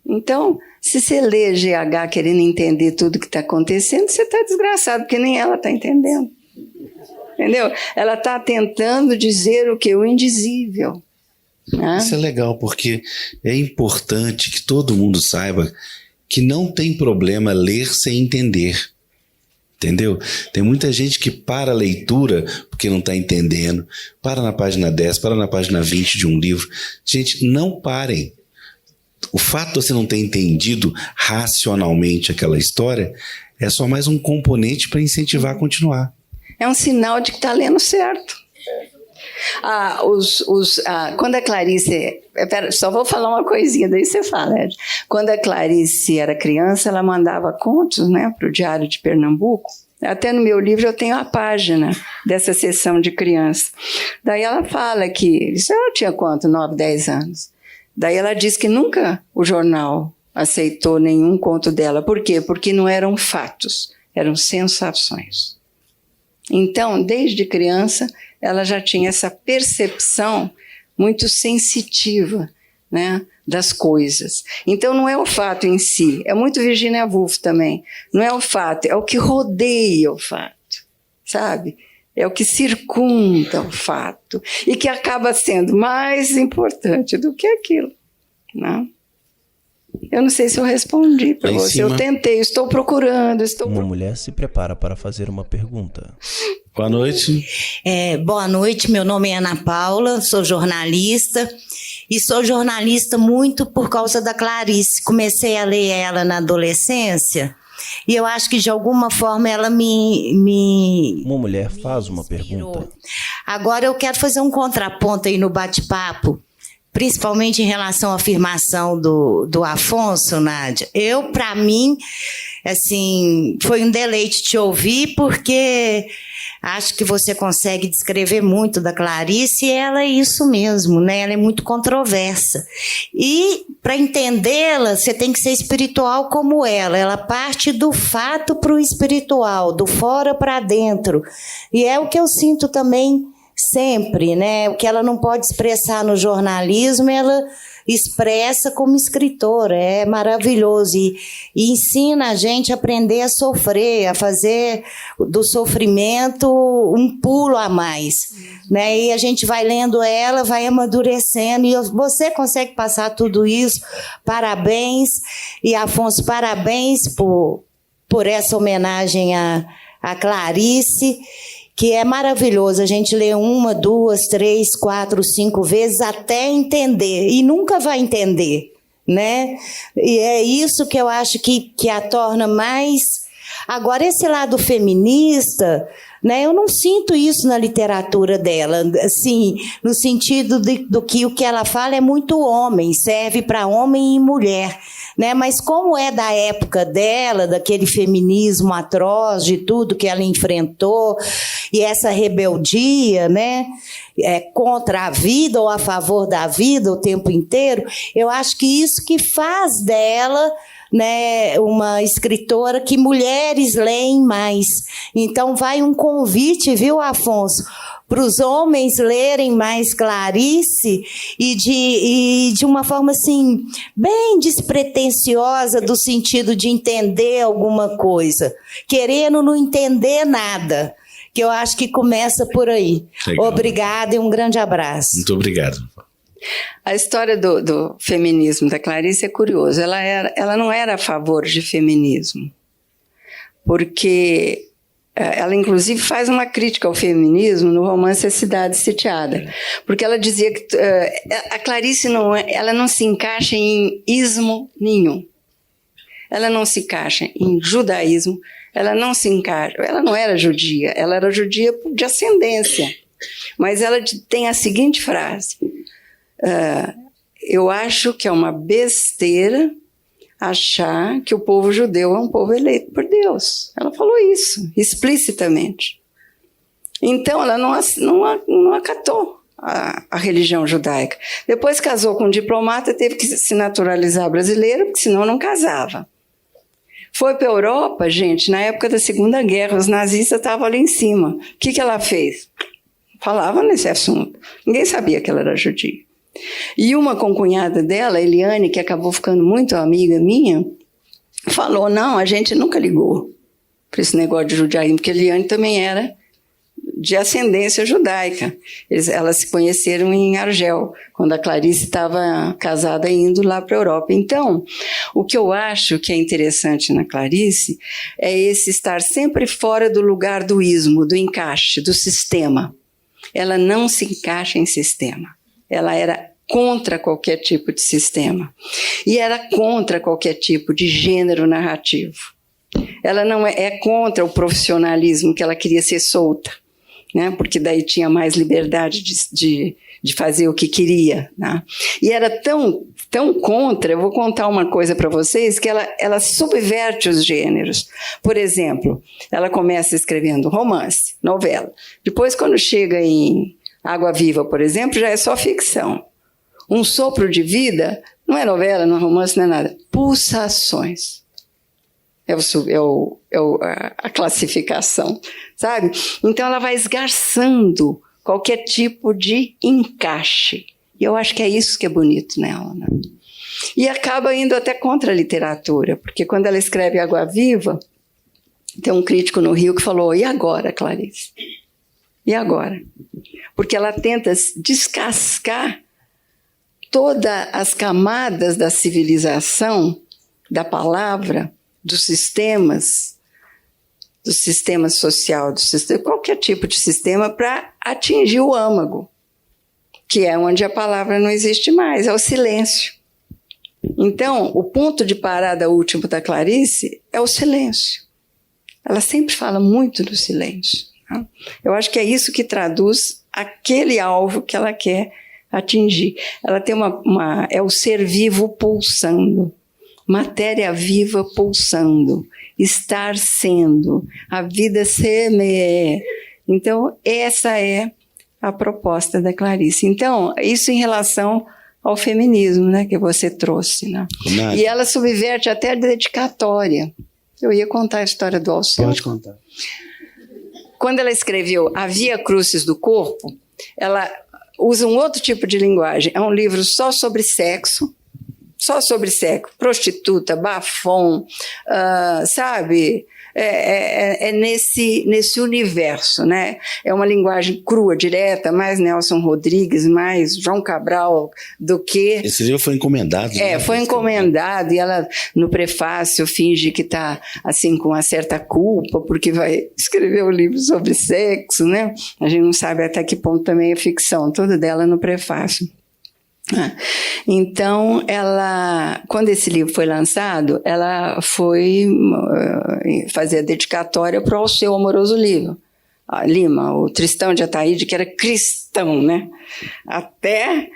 Então, se você lê GH querendo entender tudo que está acontecendo, você está desgraçado, porque nem ela está entendendo. Entendeu? Ela está tentando dizer o que? O indizível. Né? Isso é legal, porque é importante que todo mundo saiba que não tem problema ler sem entender. Entendeu? Tem muita gente que para a leitura porque não está entendendo, para na página 10, para na página 20 de um livro. Gente, não parem. O fato de você não ter entendido racionalmente aquela história é só mais um componente para incentivar a continuar. É um sinal de que está lendo certo. Quando a Clarice... só vou falar uma coisinha, daí você fala, Ed. Quando a Clarice era criança, ela mandava contos, né, para o Diário de Pernambuco. Até no meu livro eu tenho a página dessa sessão de criança. Daí ela fala que... Isso ela tinha quanto? 9, 10 anos. Daí ela diz que nunca o jornal aceitou nenhum conto dela. Por quê? Porque não eram fatos, eram sensações. Então, desde criança, ela já tinha essa percepção muito sensitiva, né, das coisas. Então, não é o fato em si, é muito Virginia Woolf também. Não é o fato, é o que rodeia o fato, sabe? É o que circunda o fato e que acaba sendo mais importante do que aquilo, né? Eu não sei se eu respondi para você. Eu tentei, estou procurando. Uma mulher se prepara para fazer uma pergunta. Boa noite. Boa noite, meu nome é Ana Paula, sou jornalista. E sou jornalista muito por causa da Clarice. Comecei a ler ela na adolescência e eu acho que de alguma forma ela me Uma mulher faz uma pergunta. Agora eu quero fazer um contraponto aí no bate-papo, principalmente em relação à afirmação do Afonso, Nádia. Para mim, assim, foi um deleite te ouvir, porque acho que você consegue descrever muito da Clarice e ela é isso mesmo, né? Ela é muito controversa. E, para entendê-la, você tem que ser espiritual como ela. Ela parte do fato para o espiritual, do fora para dentro. E é o que eu sinto também sempre, né? O que ela não pode expressar no jornalismo, ela expressa como escritora, é maravilhoso, e ensina a gente a aprender a sofrer, a fazer do sofrimento um pulo a mais, né? E a gente vai lendo ela, vai amadurecendo, e você consegue passar tudo isso. Parabéns, e Afonso, parabéns por essa homenagem a Clarice, que é maravilhoso. A gente lê 1, 2, 3, 4, 5 vezes até entender, e nunca vai entender, né? E é isso que eu acho que a torna mais... Agora, esse lado feminista, né, eu não sinto isso na literatura dela, assim, no sentido do que o que ela fala é muito homem, serve para homem e mulher, né? Mas como é da época dela, daquele feminismo atroz, de tudo que ela enfrentou, e essa rebeldia, né, contra a vida ou a favor da vida o tempo inteiro, eu acho que isso que faz dela, né, uma escritora que mulheres leem mais. Então vai um convite, viu, Afonso, para os homens lerem mais Clarice, e de uma forma assim bem despretensiosa, do sentido de entender alguma coisa, querendo não entender nada, que eu acho que começa por aí. Legal. Obrigada e um grande abraço. Muito obrigado. A história do feminismo da Clarice é curiosa. Ela não era a favor de feminismo, porque ela, inclusive, faz uma crítica ao feminismo no romance A Cidade Sitiada, porque ela dizia que a Clarice ela não se encaixa em ismo nenhum. Ela não se encaixa em judaísmo, ela não era judia, ela era judia de ascendência. Mas ela tem a seguinte frase: eu acho que é uma besteira achar que o povo judeu é um povo eleito por Deus. Ela falou isso explicitamente. Então ela não acatou a religião judaica. Depois casou com um diplomata, teve que se naturalizar brasileira, porque senão não casava. Foi para a Europa, gente, na época da Segunda Guerra, os nazistas estavam ali em cima. O que ela fez? Falava nesse assunto. Ninguém sabia que ela era judia. E uma concunhada dela, Eliane, que acabou ficando muito amiga minha, falou: não, a gente nunca ligou para esse negócio de judaísmo, porque Eliane também era de ascendência judaica. Elas se conheceram em Argel, quando a Clarice estava casada indo lá para a Europa. Então, o que eu acho que é interessante na Clarice é esse estar sempre fora do lugar do ismo, do encaixe, do sistema. Ela não se encaixa em sistema. Ela era contra qualquer tipo de sistema. E era contra qualquer tipo de gênero narrativo. Ela não é contra o profissionalismo, que ela queria ser solta, né? Porque daí tinha mais liberdade de fazer o que queria, né? E era tão contra, eu vou contar uma coisa para vocês, que ela subverte os gêneros. Por exemplo, ela começa escrevendo romance, novela. Depois, quando chega em Água Viva, por exemplo, já é só ficção. Um Sopro de Vida não é novela, não é romance, não é nada. Pulsações. A classificação, sabe? Então ela vai esgarçando qualquer tipo de encaixe. E eu acho que é isso que é bonito nela, né? E acaba indo até contra a literatura, porque quando ela escreve Água Viva, tem um crítico no Rio que falou: e agora, Clarice? E agora? Porque ela tenta descascar todas as camadas da civilização, da palavra, do sistema social, qualquer tipo de sistema, para atingir o âmago, que é onde a palavra não existe mais, é o silêncio. Então, o ponto de parada último da Clarice é o silêncio. Ela sempre fala muito do silêncio. Né? Eu acho que é isso que traduz aquele alvo que ela quer atingir. Ela tem é o ser vivo pulsando. Matéria viva pulsando, estar sendo, a vida semeia. Então, essa é a proposta da Clarice. Então, isso em relação ao feminismo, né, que você trouxe. Né? E ela subverte até a dedicatória. Eu ia contar a história do Alceu. Pode contar. Quando ela escreveu A Via Crucis do Corpo, ela usa um outro tipo de linguagem. É um livro só sobre sexo, prostituta, bafom, sabe? É nesse universo, né? É uma linguagem crua, direta, mais Nelson Rodrigues, mais João Cabral do que... Esse livro foi encomendado. Né? Foi encomendado, e ela, no prefácio, finge que está, assim, com uma certa culpa, porque vai escrever um livro sobre sexo, né? A gente não sabe até que ponto também é ficção, toda dela no prefácio. Então, quando esse livro foi lançado, ela foi fazer a dedicatória para o Alceu Amoroso Lima, o Tristão de Ataíde, que era cristão, né? Até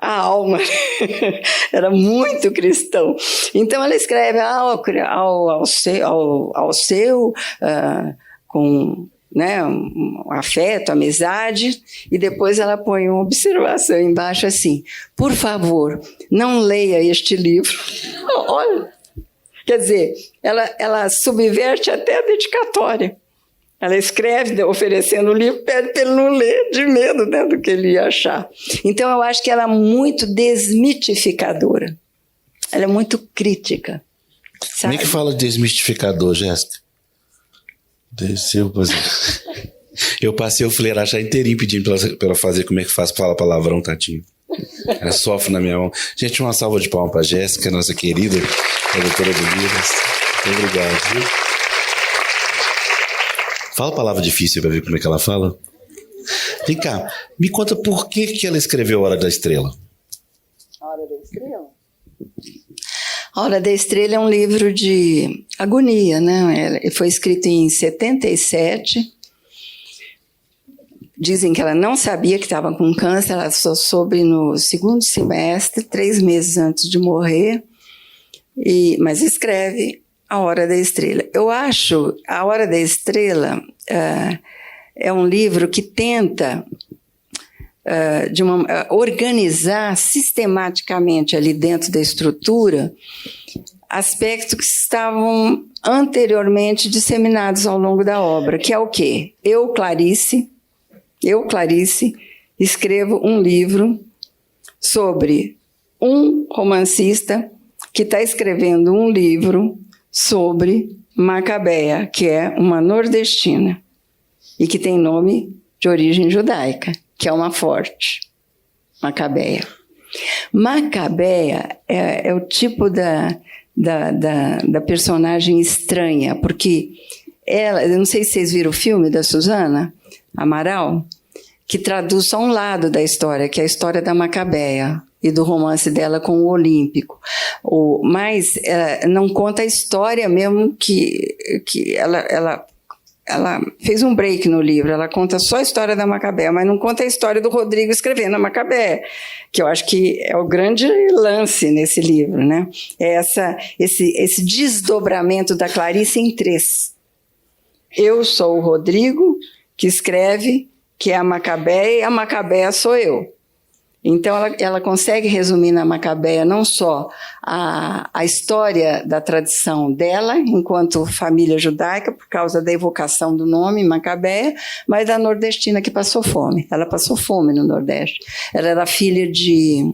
a alma, era muito cristão. Então, ela escreve ao Alceu com... né, um afeto, amizade, e depois ela põe uma observação embaixo assim: por favor, não leia este livro. Olha, quer dizer, ela subverte até a dedicatória. Ela escreve oferecendo o livro, pede para ele não ler, de medo, né, do que ele ia achar. Então eu acho que ela é muito desmitificadora, ela é muito crítica, sabe? Como é que fala desmistificador, Jéssica? Eu passei o Fleirachá inteirinho pedindo pra ela fazer como é que faz pra falar palavrão, tadinho. Ela sofre na minha mão. Gente, uma salva de palmas pra Jéssica, nossa querida editora do livro. Muito obrigado, viu? Fala a palavra difícil pra ver como é que ela fala. Vem cá, me conta por que ela escreveu Hora da Estrela. A Hora da Estrela? A Hora da Estrela é um livro de agonia, né? Ele foi escrito em 77. Dizem que ela não sabia que estava com câncer, ela só soube no segundo semestre, 3 meses antes de morrer, mas escreve A Hora da Estrela. Eu acho A Hora da Estrela é um livro que tenta organizar sistematicamente ali dentro da estrutura aspectos que estavam anteriormente disseminados ao longo da obra, que é o quê? Eu, Clarice, escrevo um livro sobre um romancista que está escrevendo um livro sobre Macabeia, que é uma nordestina e que tem nome de origem judaica, que é uma forte, Macabeia. Macabeia é o tipo da personagem estranha, porque ela, eu não sei se vocês viram o filme da Suzana Amaral, que traduz só um lado da história, que é a história da Macabeia e do romance dela com o Olímpico. Mas não conta a história mesmo que ela fez um break no livro, ela conta só a história da Macabeia, mas não conta a história do Rodrigo escrevendo a Macabeia, que eu acho que é o grande lance nesse livro, né? É esse desdobramento da Clarice em 3. Eu sou o Rodrigo, que escreve, que é a Macabeia, e a Macabeia sou eu. Então, ela consegue resumir na Macabeia não só a história da tradição dela, enquanto família judaica, por causa da evocação do nome Macabeia, mas da nordestina que passou fome. Ela passou fome no Nordeste. Ela era filha de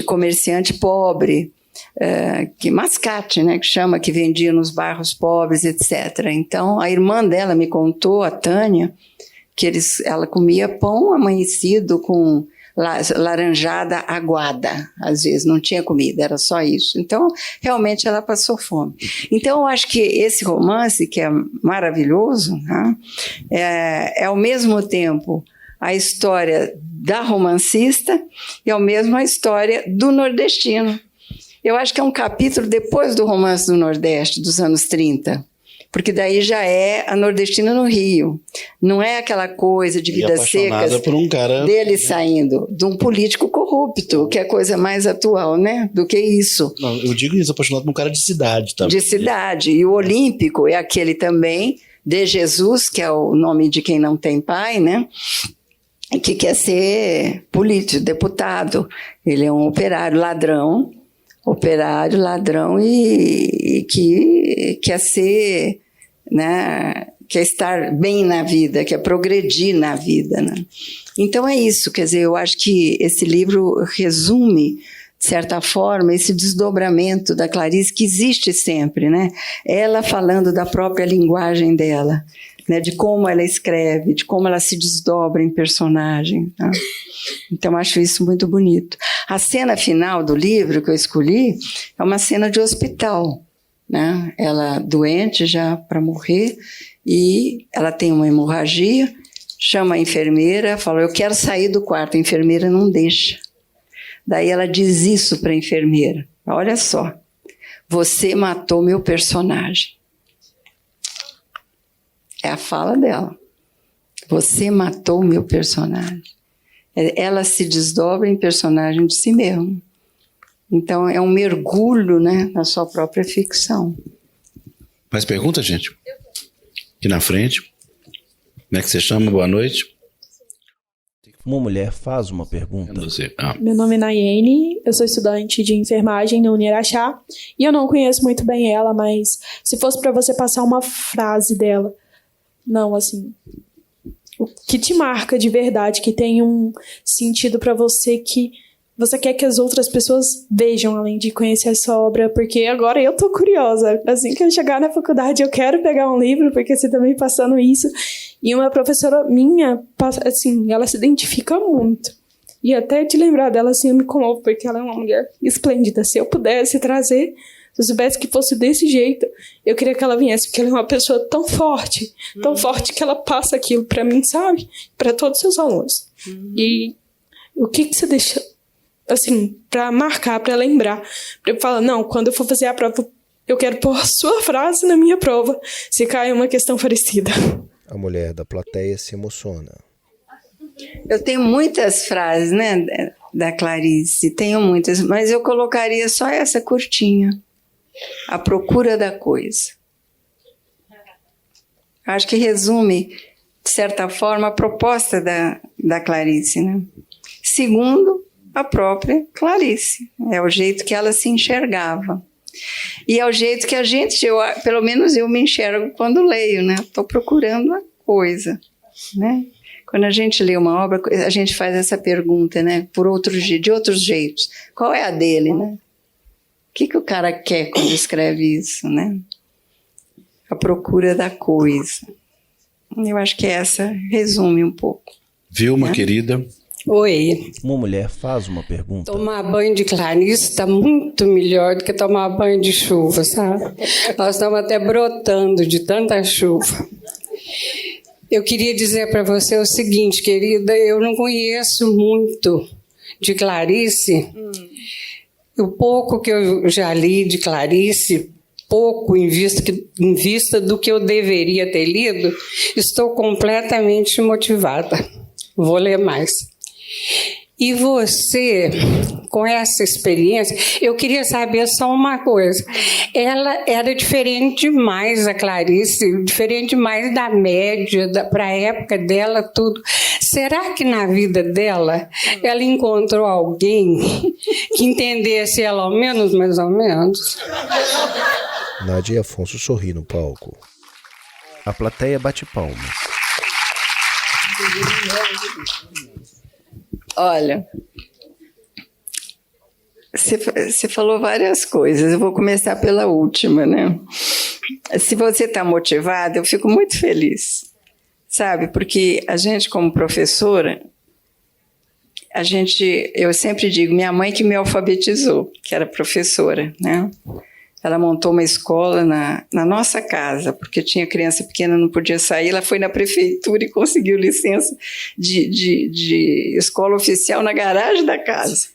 comerciante pobre, que mascate, né, que chama, que vendia nos bairros pobres, etc. Então, a irmã dela me contou, a Tânia, que ela comia pão amanhecido com laranjada aguada, às vezes não tinha comida, era só isso. Então, realmente ela passou fome. Então, eu acho que esse romance, que é maravilhoso, né, é ao mesmo tempo a história da romancista e ao mesmo a história do nordestino. Eu acho que é um capítulo depois do romance do Nordeste, dos anos 30, porque daí já é a nordestina no Rio. Não é aquela coisa de vidas secas por um cara dele saindo de um político corrupto, que é a coisa mais atual, né, do que isso. Não, eu digo isso, apaixonado por um cara de cidade também. De cidade. E o Olímpico é aquele também, de Jesus, que é o nome de quem não tem pai, né, que quer ser político, deputado. Ele é um operário ladrão, e que quer ser, né, quer estar bem na vida, quer progredir na vida, né? Então é isso, quer dizer, eu acho que esse livro resume, de certa forma, esse desdobramento da Clarice que existe sempre, né? Ela falando da própria linguagem dela, né? De como ela escreve, de como ela se desdobra em personagem, tá? Então acho isso muito bonito. A cena final do livro que eu escolhi é uma cena de hospital, né? Ela doente já para morrer e ela tem uma hemorragia, chama a enfermeira, fala: eu quero sair do quarto. A enfermeira não deixa. Daí ela diz isso para a enfermeira: olha só, você matou meu personagem. É a fala dela. Você matou meu personagem. Ela se desdobra em personagem de si mesma. Então é um mergulho, né, na sua própria ficção. Mais pergunta, gente? Aqui na frente. Como é que você chama? Boa noite. Uma mulher faz uma pergunta. Meu nome é Nayene, eu sou estudante de enfermagem na Uniraxá e eu não conheço muito bem ela, mas se fosse para você passar uma frase dela, não, assim, o que te marca de verdade, que tem um sentido para você, que você quer que as outras pessoas vejam, além de conhecer essa obra, porque agora eu tô curiosa. Assim que eu chegar na faculdade, eu quero pegar um livro, porque você tá me passando isso. E uma professora minha, assim, ela se identifica muito. E até de lembrar dela, assim, eu me comovo, porque ela é uma mulher esplêndida. Se eu pudesse trazer, se eu soubesse que fosse desse jeito, eu queria que ela viesse, porque ela é uma pessoa tão forte que ela passa aquilo pra mim, sabe? Pra todos os seus alunos. E o que você deixa, assim, pra marcar, pra lembrar, pra eu falar: não, quando eu for fazer a prova, eu quero pôr a sua frase na minha prova, se cai uma questão parecida. A mulher da plateia se emociona. Eu tenho muitas frases, né, da Clarice, tenho muitas, mas eu colocaria só essa curtinha: a procura da coisa. Acho que resume, de certa forma, a proposta da Clarice, né? Segundo, a própria Clarice. É o jeito que ela se enxergava. E é o jeito que a gente, pelo menos eu me enxergo quando leio, né? Estou procurando a coisa, né? Quando a gente lê uma obra, a gente faz essa pergunta, né? De outros jeitos. Qual é a dele, né? O que o cara quer quando escreve isso, né? A procura da coisa. Eu acho que essa resume um pouco. Vilma, querida. Oi. Uma mulher faz uma pergunta. Tomar banho de Clarice está muito melhor do que tomar banho de chuva, sabe? Nós estamos até brotando de tanta chuva. Eu queria dizer para você o seguinte, querida, eu não conheço muito de Clarice. O pouco que eu já li de Clarice, pouco em vista do que eu deveria ter lido, estou completamente motivada. Vou ler mais. E você, com essa experiência, eu queria saber só uma coisa. Ela era diferente demais, a Clarice, diferente demais da média, para a época dela, tudo. Será que na vida dela, ela encontrou alguém que entendesse ela ao menos, mais ou menos? Nádia e Afonso sorri no palco. A plateia bate palmas. Olha, você falou várias coisas. Eu vou começar pela última, né? Se você está motivada, eu fico muito feliz, sabe? Porque a gente, como professora, eu sempre digo, minha mãe que me alfabetizou, que era professora, né? Ela montou uma escola na nossa casa, porque tinha criança pequena, não podia sair. Ela foi na prefeitura e conseguiu licença de escola oficial na garagem da casa.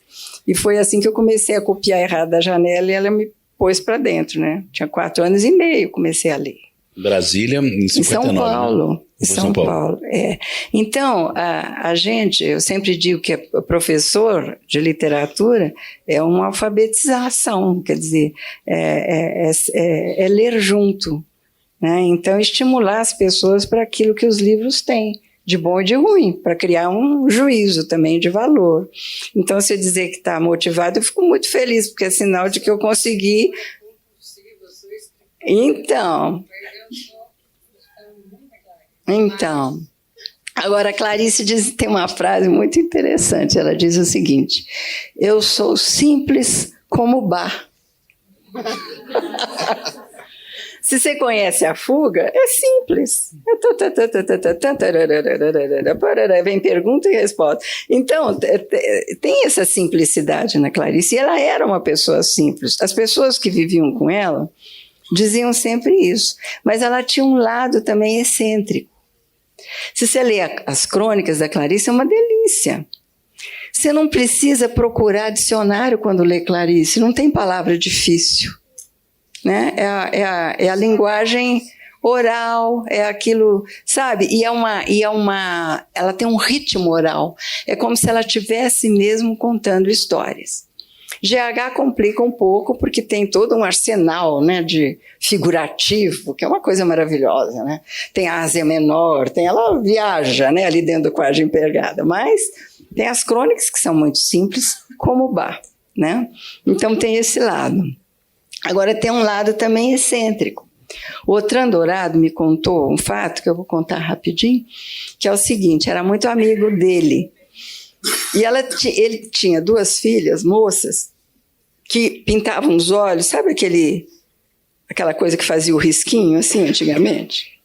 E foi assim que eu comecei a copiar errado da janela e ela me pôs para dentro, né? Tinha 4 anos e meio, comecei a ler. Brasília, em 59, São Paulo. Né? Em São Paulo, é. Então, a gente, eu sempre digo que o professor de literatura é uma alfabetização, quer dizer, é ler junto, né? Então, estimular as pessoas para aquilo que os livros têm, de bom e de ruim, para criar um juízo também de valor. Então, se eu dizer que está motivado, eu fico muito feliz, porque é sinal de que eu consegui. Então... Então, agora a Clarice tem uma frase muito interessante. Ela diz o seguinte: eu sou simples como bar. Se você conhece a fuga, é simples. Vem pergunta e resposta. Então, tem essa simplicidade na Clarice. E ela era uma pessoa simples. As pessoas que viviam com ela diziam sempre isso. Mas ela tinha um lado também excêntrico. Se você lê as crônicas da Clarice, é uma delícia. Você não precisa procurar dicionário quando lê Clarice. Não tem palavra difícil. Né? É a linguagem oral, é aquilo, sabe? Ela tem um ritmo oral. É como se ela estivesse mesmo contando histórias. GH complica um pouco porque tem todo um arsenal, né, de figurativo, que é uma coisa maravilhosa, né? Tem a Ásia Menor, ela viaja, né, ali dentro do quadro de Empregada, mas tem as crônicas que são muito simples, como o Bar, né? Então tem esse lado. Agora tem um lado também excêntrico. O Otran Dourado me contou um fato, que eu vou contar rapidinho, que é o seguinte: era muito amigo dele. E ele tinha 2 filhas, moças, que pintavam os olhos, sabe aquela coisa que fazia o risquinho, assim, antigamente?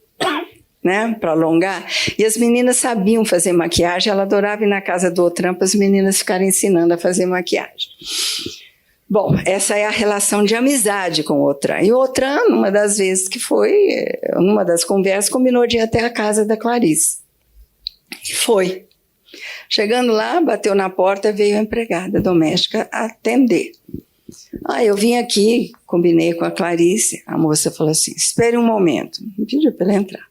Né? Para alongar. E as meninas sabiam fazer maquiagem, ela adorava ir na casa do Otran para as meninas ficarem ensinando a fazer maquiagem. Bom, essa é a relação de amizade com o Otran. E o Otran, numa das vezes que foi, numa das conversas, combinou de ir até a casa da Clarice. E foi. Chegando lá, bateu na porta, veio a empregada doméstica atender. Eu vim aqui, combinei com a Clarice. A moça falou assim: espere um momento. Me pediu para ela entrar.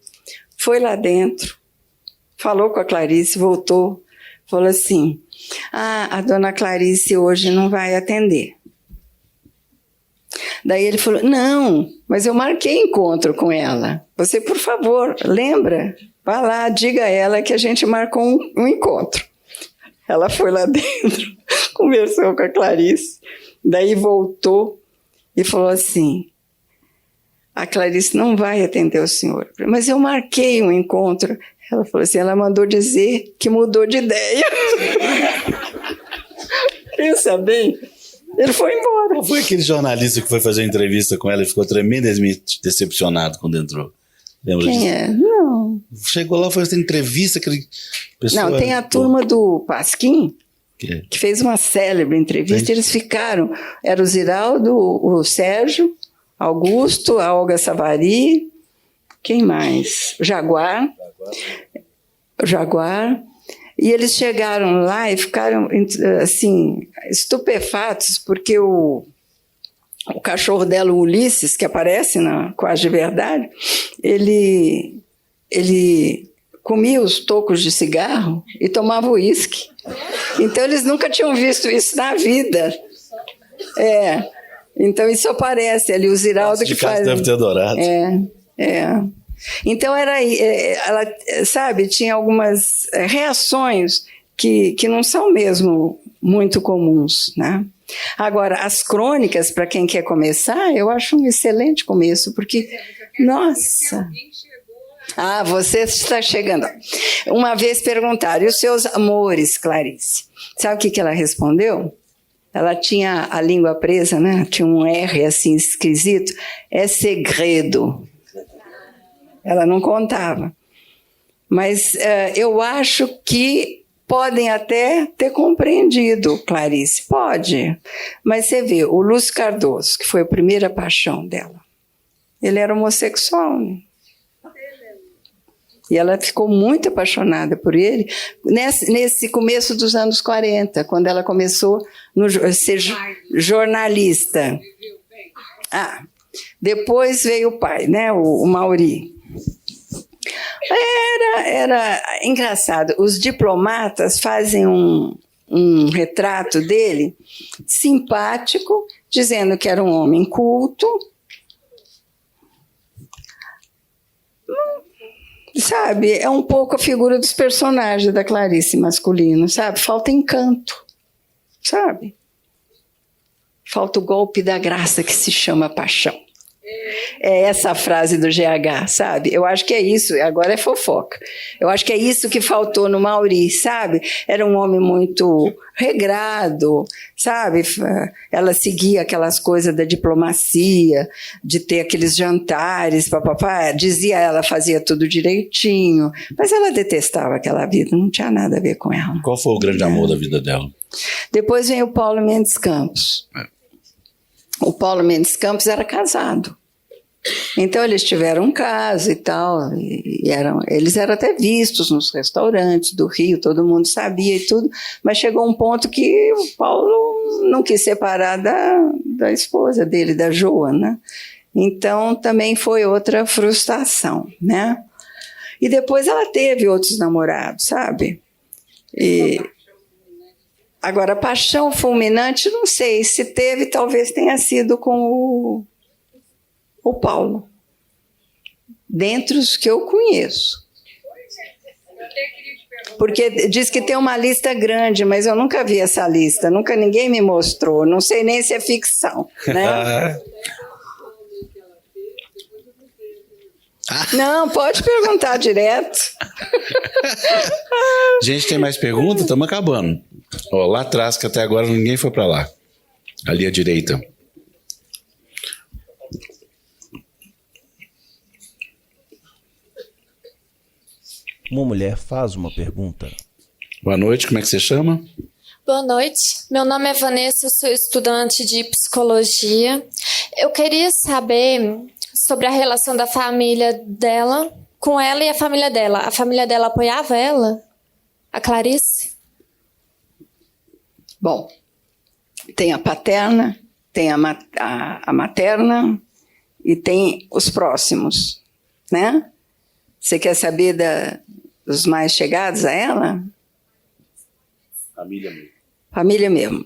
Foi lá dentro, falou com a Clarice, voltou, falou assim: a dona Clarice hoje não vai atender. Daí ele falou: não, mas eu marquei encontro com ela. Você, por favor, lembra? Vá lá, diga a ela que a gente marcou um encontro. Ela foi lá dentro, conversou com a Clarice, daí voltou e falou assim: a Clarice não vai atender o senhor. Mas eu marquei um encontro. Ela falou assim: ela mandou dizer que mudou de ideia. Pensa bem. Ele foi embora. Qual foi aquele jornalista que foi fazer uma entrevista com ela e ficou tremendamente decepcionado quando entrou? Lembra disso? Quem é? Não. Chegou lá, foi essa entrevista, aquele pessoal... Não, tem a turma do Pasquim, que fez uma célebre entrevista, eles ficaram, era o Ziraldo, o Sérgio, Augusto, a Olga Savari, quem mais? O Jaguar, e eles chegaram lá e ficaram, assim, estupefatos, porque o cachorro dela, o Ulisses, que aparece na Quase de Verdade, ele comia os tocos de cigarro e tomava uísque. Então, eles nunca tinham visto isso na vida. Então, isso aparece ali, o Ziraldo que faz... deve ter adorado. Então, ela, sabe, tinha algumas reações que não são mesmo muito comuns, né? Agora, as crônicas, para quem quer começar, eu acho um excelente começo, porque, nossa... você está chegando. Uma vez perguntaram: e os seus amores, Clarice? Sabe o que ela respondeu? Ela tinha a língua presa, né? Tinha um R assim esquisito. É segredo. Ela não contava. Mas eu acho que podem até ter compreendido, Clarice. Pode. Mas você vê, o Lúcio Cardoso, que foi a primeira paixão dela, ele era homossexual, né? E ela ficou muito apaixonada por ele nesse começo dos anos 40, quando ela começou a ser jornalista. Depois veio o pai, né, o Mauri. Era engraçado. Os diplomatas fazem um retrato dele simpático, dizendo que era um homem culto. Sabe, é um pouco a figura dos personagens da Clarice masculino, sabe? Falta encanto, sabe? Falta o golpe da graça que se chama paixão. É essa a frase do GH, sabe? Eu acho que é isso, agora é fofoca. Eu acho que é isso que faltou no Mauri, sabe? Era um homem muito regrado, sabe? Ela seguia aquelas coisas da diplomacia, de ter aqueles jantares, papapá. Dizia ela, fazia tudo direitinho, mas ela detestava aquela vida, não tinha nada a ver com ela. Qual foi o grande amor da vida dela? Depois vem o Paulo Mendes Campos. O Paulo Mendes Campos era casado. Então eles tiveram um caso e tal, eles eram até vistos nos restaurantes do Rio, todo mundo sabia e tudo, mas chegou um ponto que o Paulo não quis separar da esposa dele, da Joana. Então também foi outra frustração, né? E depois ela teve outros namorados, sabe? Agora, paixão fulminante, não sei, se teve, talvez tenha sido com o Paulo, dentre os que eu conheço. Porque diz que tem uma lista grande, mas eu nunca vi essa lista, nunca ninguém me mostrou, não sei nem se é ficção, né? Não, pode perguntar direto. Gente, tem mais perguntas? Estamos acabando. Ó, lá atrás, que até agora ninguém foi para lá. Ali à direita. Uma mulher faz uma pergunta. Boa noite, como é que você chama? Boa noite, meu nome é Vanessa, eu sou estudante de psicologia. Eu queria saber sobre a relação da família dela com ela e a família dela. A família dela apoiava ela? A Clarice? Bom, tem a paterna, tem a materna e tem os próximos, né? Você quer saber dos mais chegados a ela? Família mesmo. Família mesmo.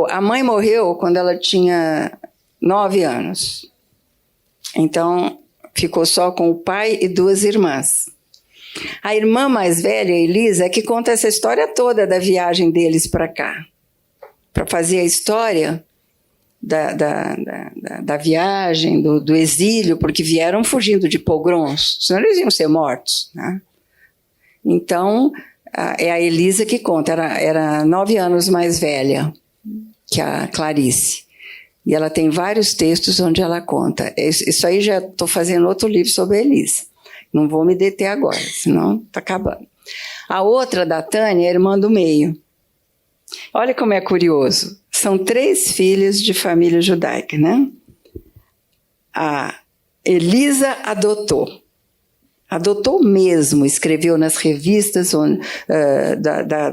A mãe morreu quando ela tinha 9 anos. Então, ficou só com o pai e 2 irmãs. A irmã mais velha, Elisa, é que conta essa história toda da viagem deles para cá. Para fazer a história da viagem, do exílio, porque vieram fugindo de pogroms, senão eles iam ser mortos, né? Então, é a Elisa que conta, era 9 anos mais velha que a Clarice. E ela tem vários textos onde ela conta. Isso aí já estou fazendo outro livro sobre a Elisa. Não vou me deter agora, senão está acabando. A outra da Tânia é a irmã do meio. Olha como é curioso. São 3 filhas de família judaica, né? A Elisa adotou. Adotou mesmo, escreveu nas revistas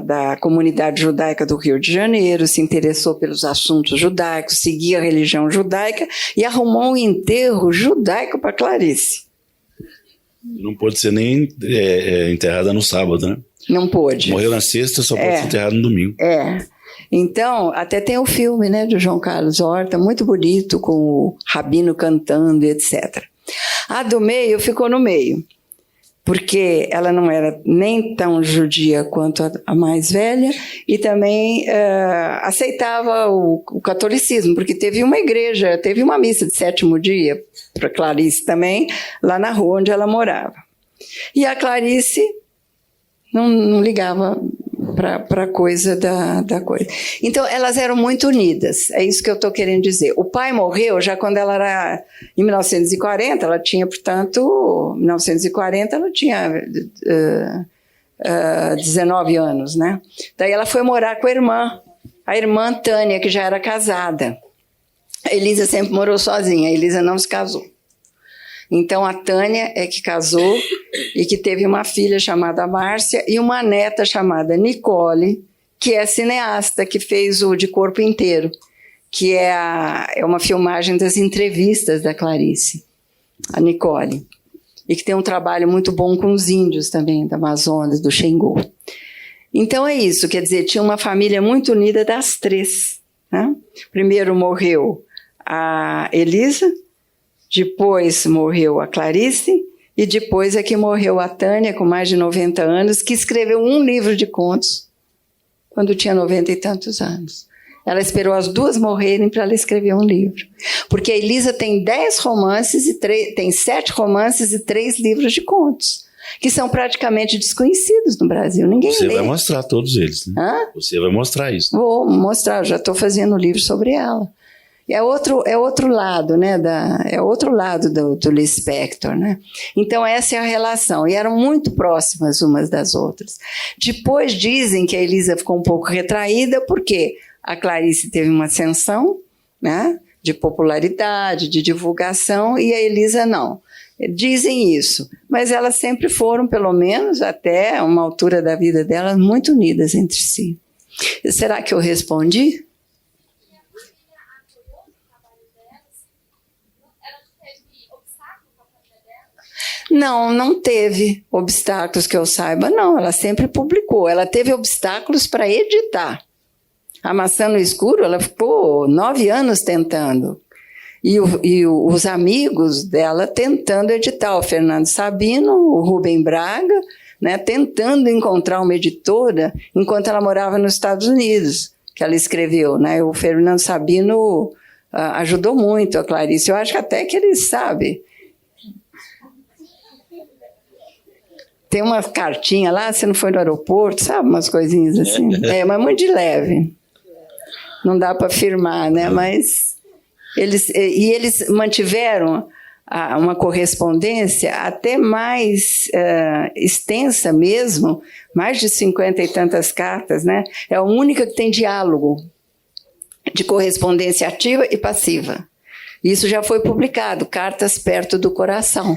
da comunidade judaica do Rio de Janeiro, se interessou pelos assuntos judaicos, seguia a religião judaica e arrumou um enterro judaico para Clarice. Não pôde ser nem enterrada no sábado, né? Não pôde. Morreu na sexta, só pode ser enterrada no domingo. Então, até tem o filme, né, do João Carlos Horta, muito bonito, com o rabino cantando, etc. A do meio ficou no meio, porque ela não era nem tão judia quanto a mais velha e também aceitava o catolicismo, porque teve uma igreja, teve uma missa de 7º dia para Clarice também, lá na rua onde ela morava. E a Clarice não ligava para a coisa da coisa. Então, elas eram muito unidas, é isso que eu estou querendo dizer. O pai morreu já quando ela era, em 1940, ela tinha, portanto, 1940 ela tinha 19 anos, né? Daí ela foi morar com a irmã Tânia, que já era casada. A Elisa sempre morou sozinha, a Elisa não se casou. Então, a Tânia é que casou e que teve uma filha chamada Márcia e uma neta chamada Nicole, que é cineasta, que fez o De Corpo Inteiro, que é uma filmagem das entrevistas da Clarice, a Nicole, e que tem um trabalho muito bom com os índios também, da Amazonas, do Xingu. Então, é isso, quer dizer, tinha uma família muito unida das 3. Né? Primeiro morreu a Elisa, depois morreu a Clarice e depois é que morreu a Tânia, com mais de 90 anos, que escreveu um livro de contos quando tinha 90 e tantos anos. Ela esperou as duas morrerem para ela escrever um livro. Porque a Elisa tem 10 romances, tem 7 romances e 3 livros de contos, que são praticamente desconhecidos no Brasil. Ninguém lê. Você vai mostrar todos eles, né? Hã? Você vai mostrar isso. Vou mostrar, eu já estou fazendo um livro sobre ela. É outro lado, né? É outro lado do Lispector, né? Então essa é a relação. E eram muito próximas umas das outras. Depois dizem que a Elisa ficou um pouco retraída, porque a Clarice teve uma ascensão, né? De popularidade, de divulgação, e a Elisa não. Dizem isso, mas elas sempre foram, pelo menos até uma altura da vida delas, muito unidas entre si. Será que eu respondi? Não teve obstáculos que eu saiba, não. Ela sempre publicou. Ela teve obstáculos para editar. A Maçã no Escuro, ela ficou 9 anos tentando. E os amigos dela tentando editar. O Fernando Sabino, o Rubem Braga, né, tentando encontrar uma editora enquanto ela morava nos Estados Unidos, que ela escreveu. Né? O Fernando Sabino ajudou muito a Clarice. Eu acho até que ele sabe. Tem uma cartinha lá, você não foi no aeroporto, sabe? Umas coisinhas assim. Mas muito de leve. Não dá para afirmar, né? Mas eles mantiveram uma correspondência até mais extensa mesmo, mais de 50 e tantas cartas, né? É a única que tem diálogo de correspondência ativa e passiva. Isso já foi publicado, Cartas Perto do Coração,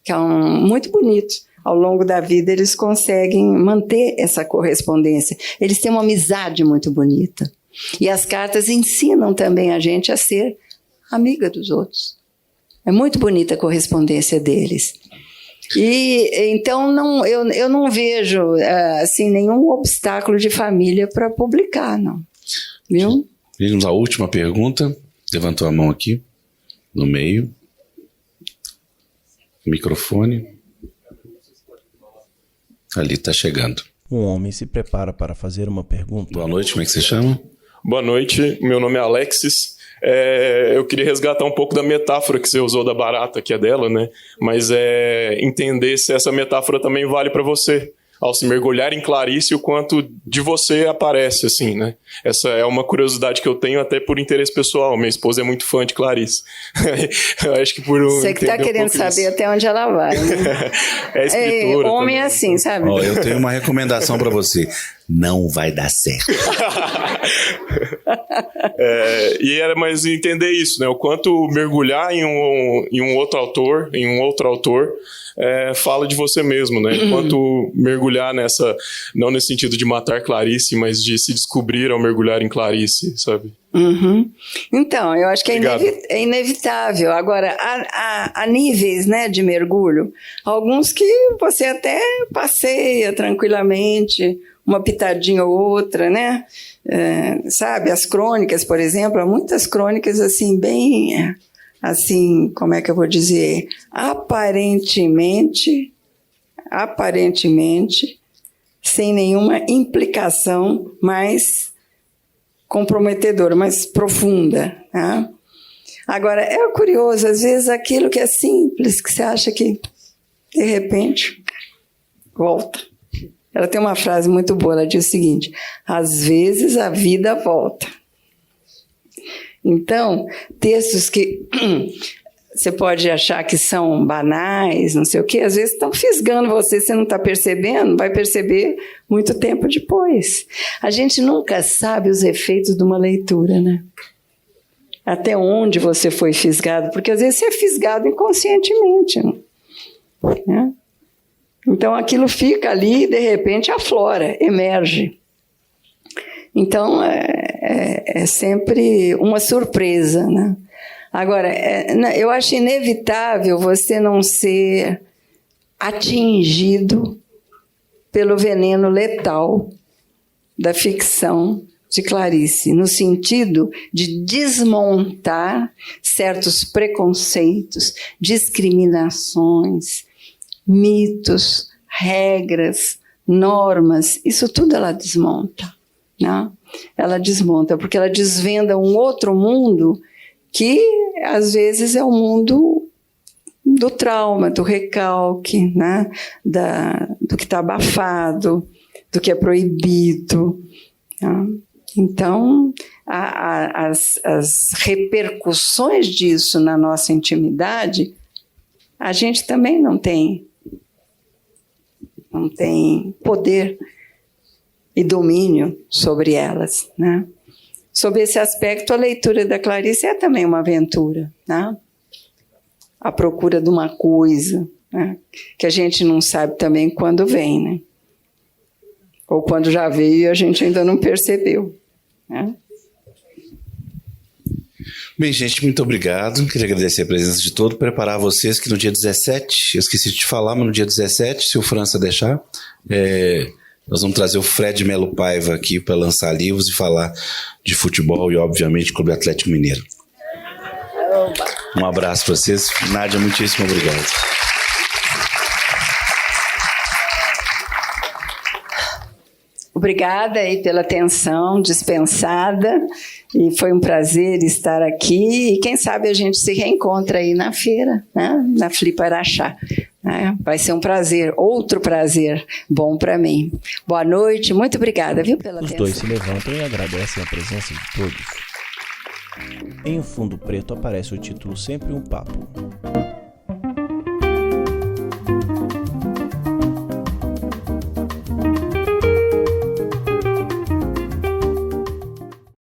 que é muito bonito. Ao longo da vida, eles conseguem manter essa correspondência. Eles têm uma amizade muito bonita. E as cartas ensinam também a gente a ser amiga dos outros. É muito bonita a correspondência deles. E então eu não vejo assim, nenhum obstáculo de família para publicar, não. Viu? Vamos à última pergunta. Levantou a mão aqui, no meio. Microfone. Ali está chegando. Um homem se prepara para fazer uma pergunta. Boa noite, como é que você chama? Boa noite, meu nome é Alexis. Eu queria resgatar um pouco da metáfora que você usou da barata, que é dela, né? Mas entender se essa metáfora também vale para você. Ao se mergulhar em Clarice, o quanto de você aparece, assim, né? Essa é uma curiosidade que eu tenho até por interesse pessoal. Minha esposa é muito fã de Clarice. Eu acho que por você que está querendo saber até onde ela vai, né? É escritora. Homem é assim, sabe? Eu tenho uma recomendação para você. Não vai dar certo. Mas entender isso, né? O quanto mergulhar em um outro autor, fala de você mesmo, né? Enquanto mergulhar não nesse sentido de matar Clarice, mas de se descobrir ao mergulhar em Clarice, sabe? Então, eu acho que é inevitável. Agora, há níveis, né, de mergulho. Alguns que você até passeia tranquilamente, uma pitadinha ou outra, né? Sabe, as crônicas, por exemplo, há muitas crônicas assim, bem... assim, como é que eu vou dizer, aparentemente, sem nenhuma implicação mais comprometedora, mais profunda. Tá? Agora, é curioso, às vezes aquilo que é simples, que você acha que, de repente, volta. Ela tem uma frase muito boa, ela diz o seguinte: às vezes a vida volta. Então, textos que você pode achar que são banais, não sei o quê, às vezes estão fisgando você não está percebendo, vai perceber muito tempo depois. A gente nunca sabe os efeitos de uma leitura, né? Até onde você foi fisgado, porque às vezes você é fisgado inconscientemente, né? Então, aquilo fica ali e, de repente, aflora, emerge. Então, é sempre uma surpresa, né? Agora, eu acho inevitável você não ser atingido pelo veneno letal da ficção de Clarice, no sentido de desmontar certos preconceitos, discriminações, mitos, regras, normas, isso tudo ela desmonta. né? Ela desmonta, porque ela desvenda um outro mundo que, às vezes, é o mundo do trauma, do recalque, né? Do que está abafado, do que é proibido. Né? Então, as repercussões disso na nossa intimidade, a gente também não tem poder e domínio sobre elas, né? Sob esse aspecto, a leitura da Clarice é também uma aventura, né? A procura de uma coisa, né? Que a gente não sabe também quando vem, né? Ou quando já veio e a gente ainda não percebeu, né? Bem, gente, muito obrigado. Queria agradecer a presença de todos. Preparar vocês que no dia 17, eu esqueci de te falar, mas no dia 17, se o França deixar, nós vamos trazer o Fred Melo Paiva aqui para lançar livros e falar de futebol e, obviamente, Clube Atlético Mineiro. Um abraço para vocês. Nádia, muitíssimo obrigado. Obrigada aí pela atenção dispensada, e foi um prazer estar aqui, e quem sabe a gente se reencontra aí na feira, né? Na Flipa Araxá. Né? Vai ser um prazer, outro prazer bom para mim. Boa noite, muito obrigada, viu, pela atenção. Os dois se levantam e agradecem a presença de todos. Em um fundo preto aparece o título Sempre um Papo.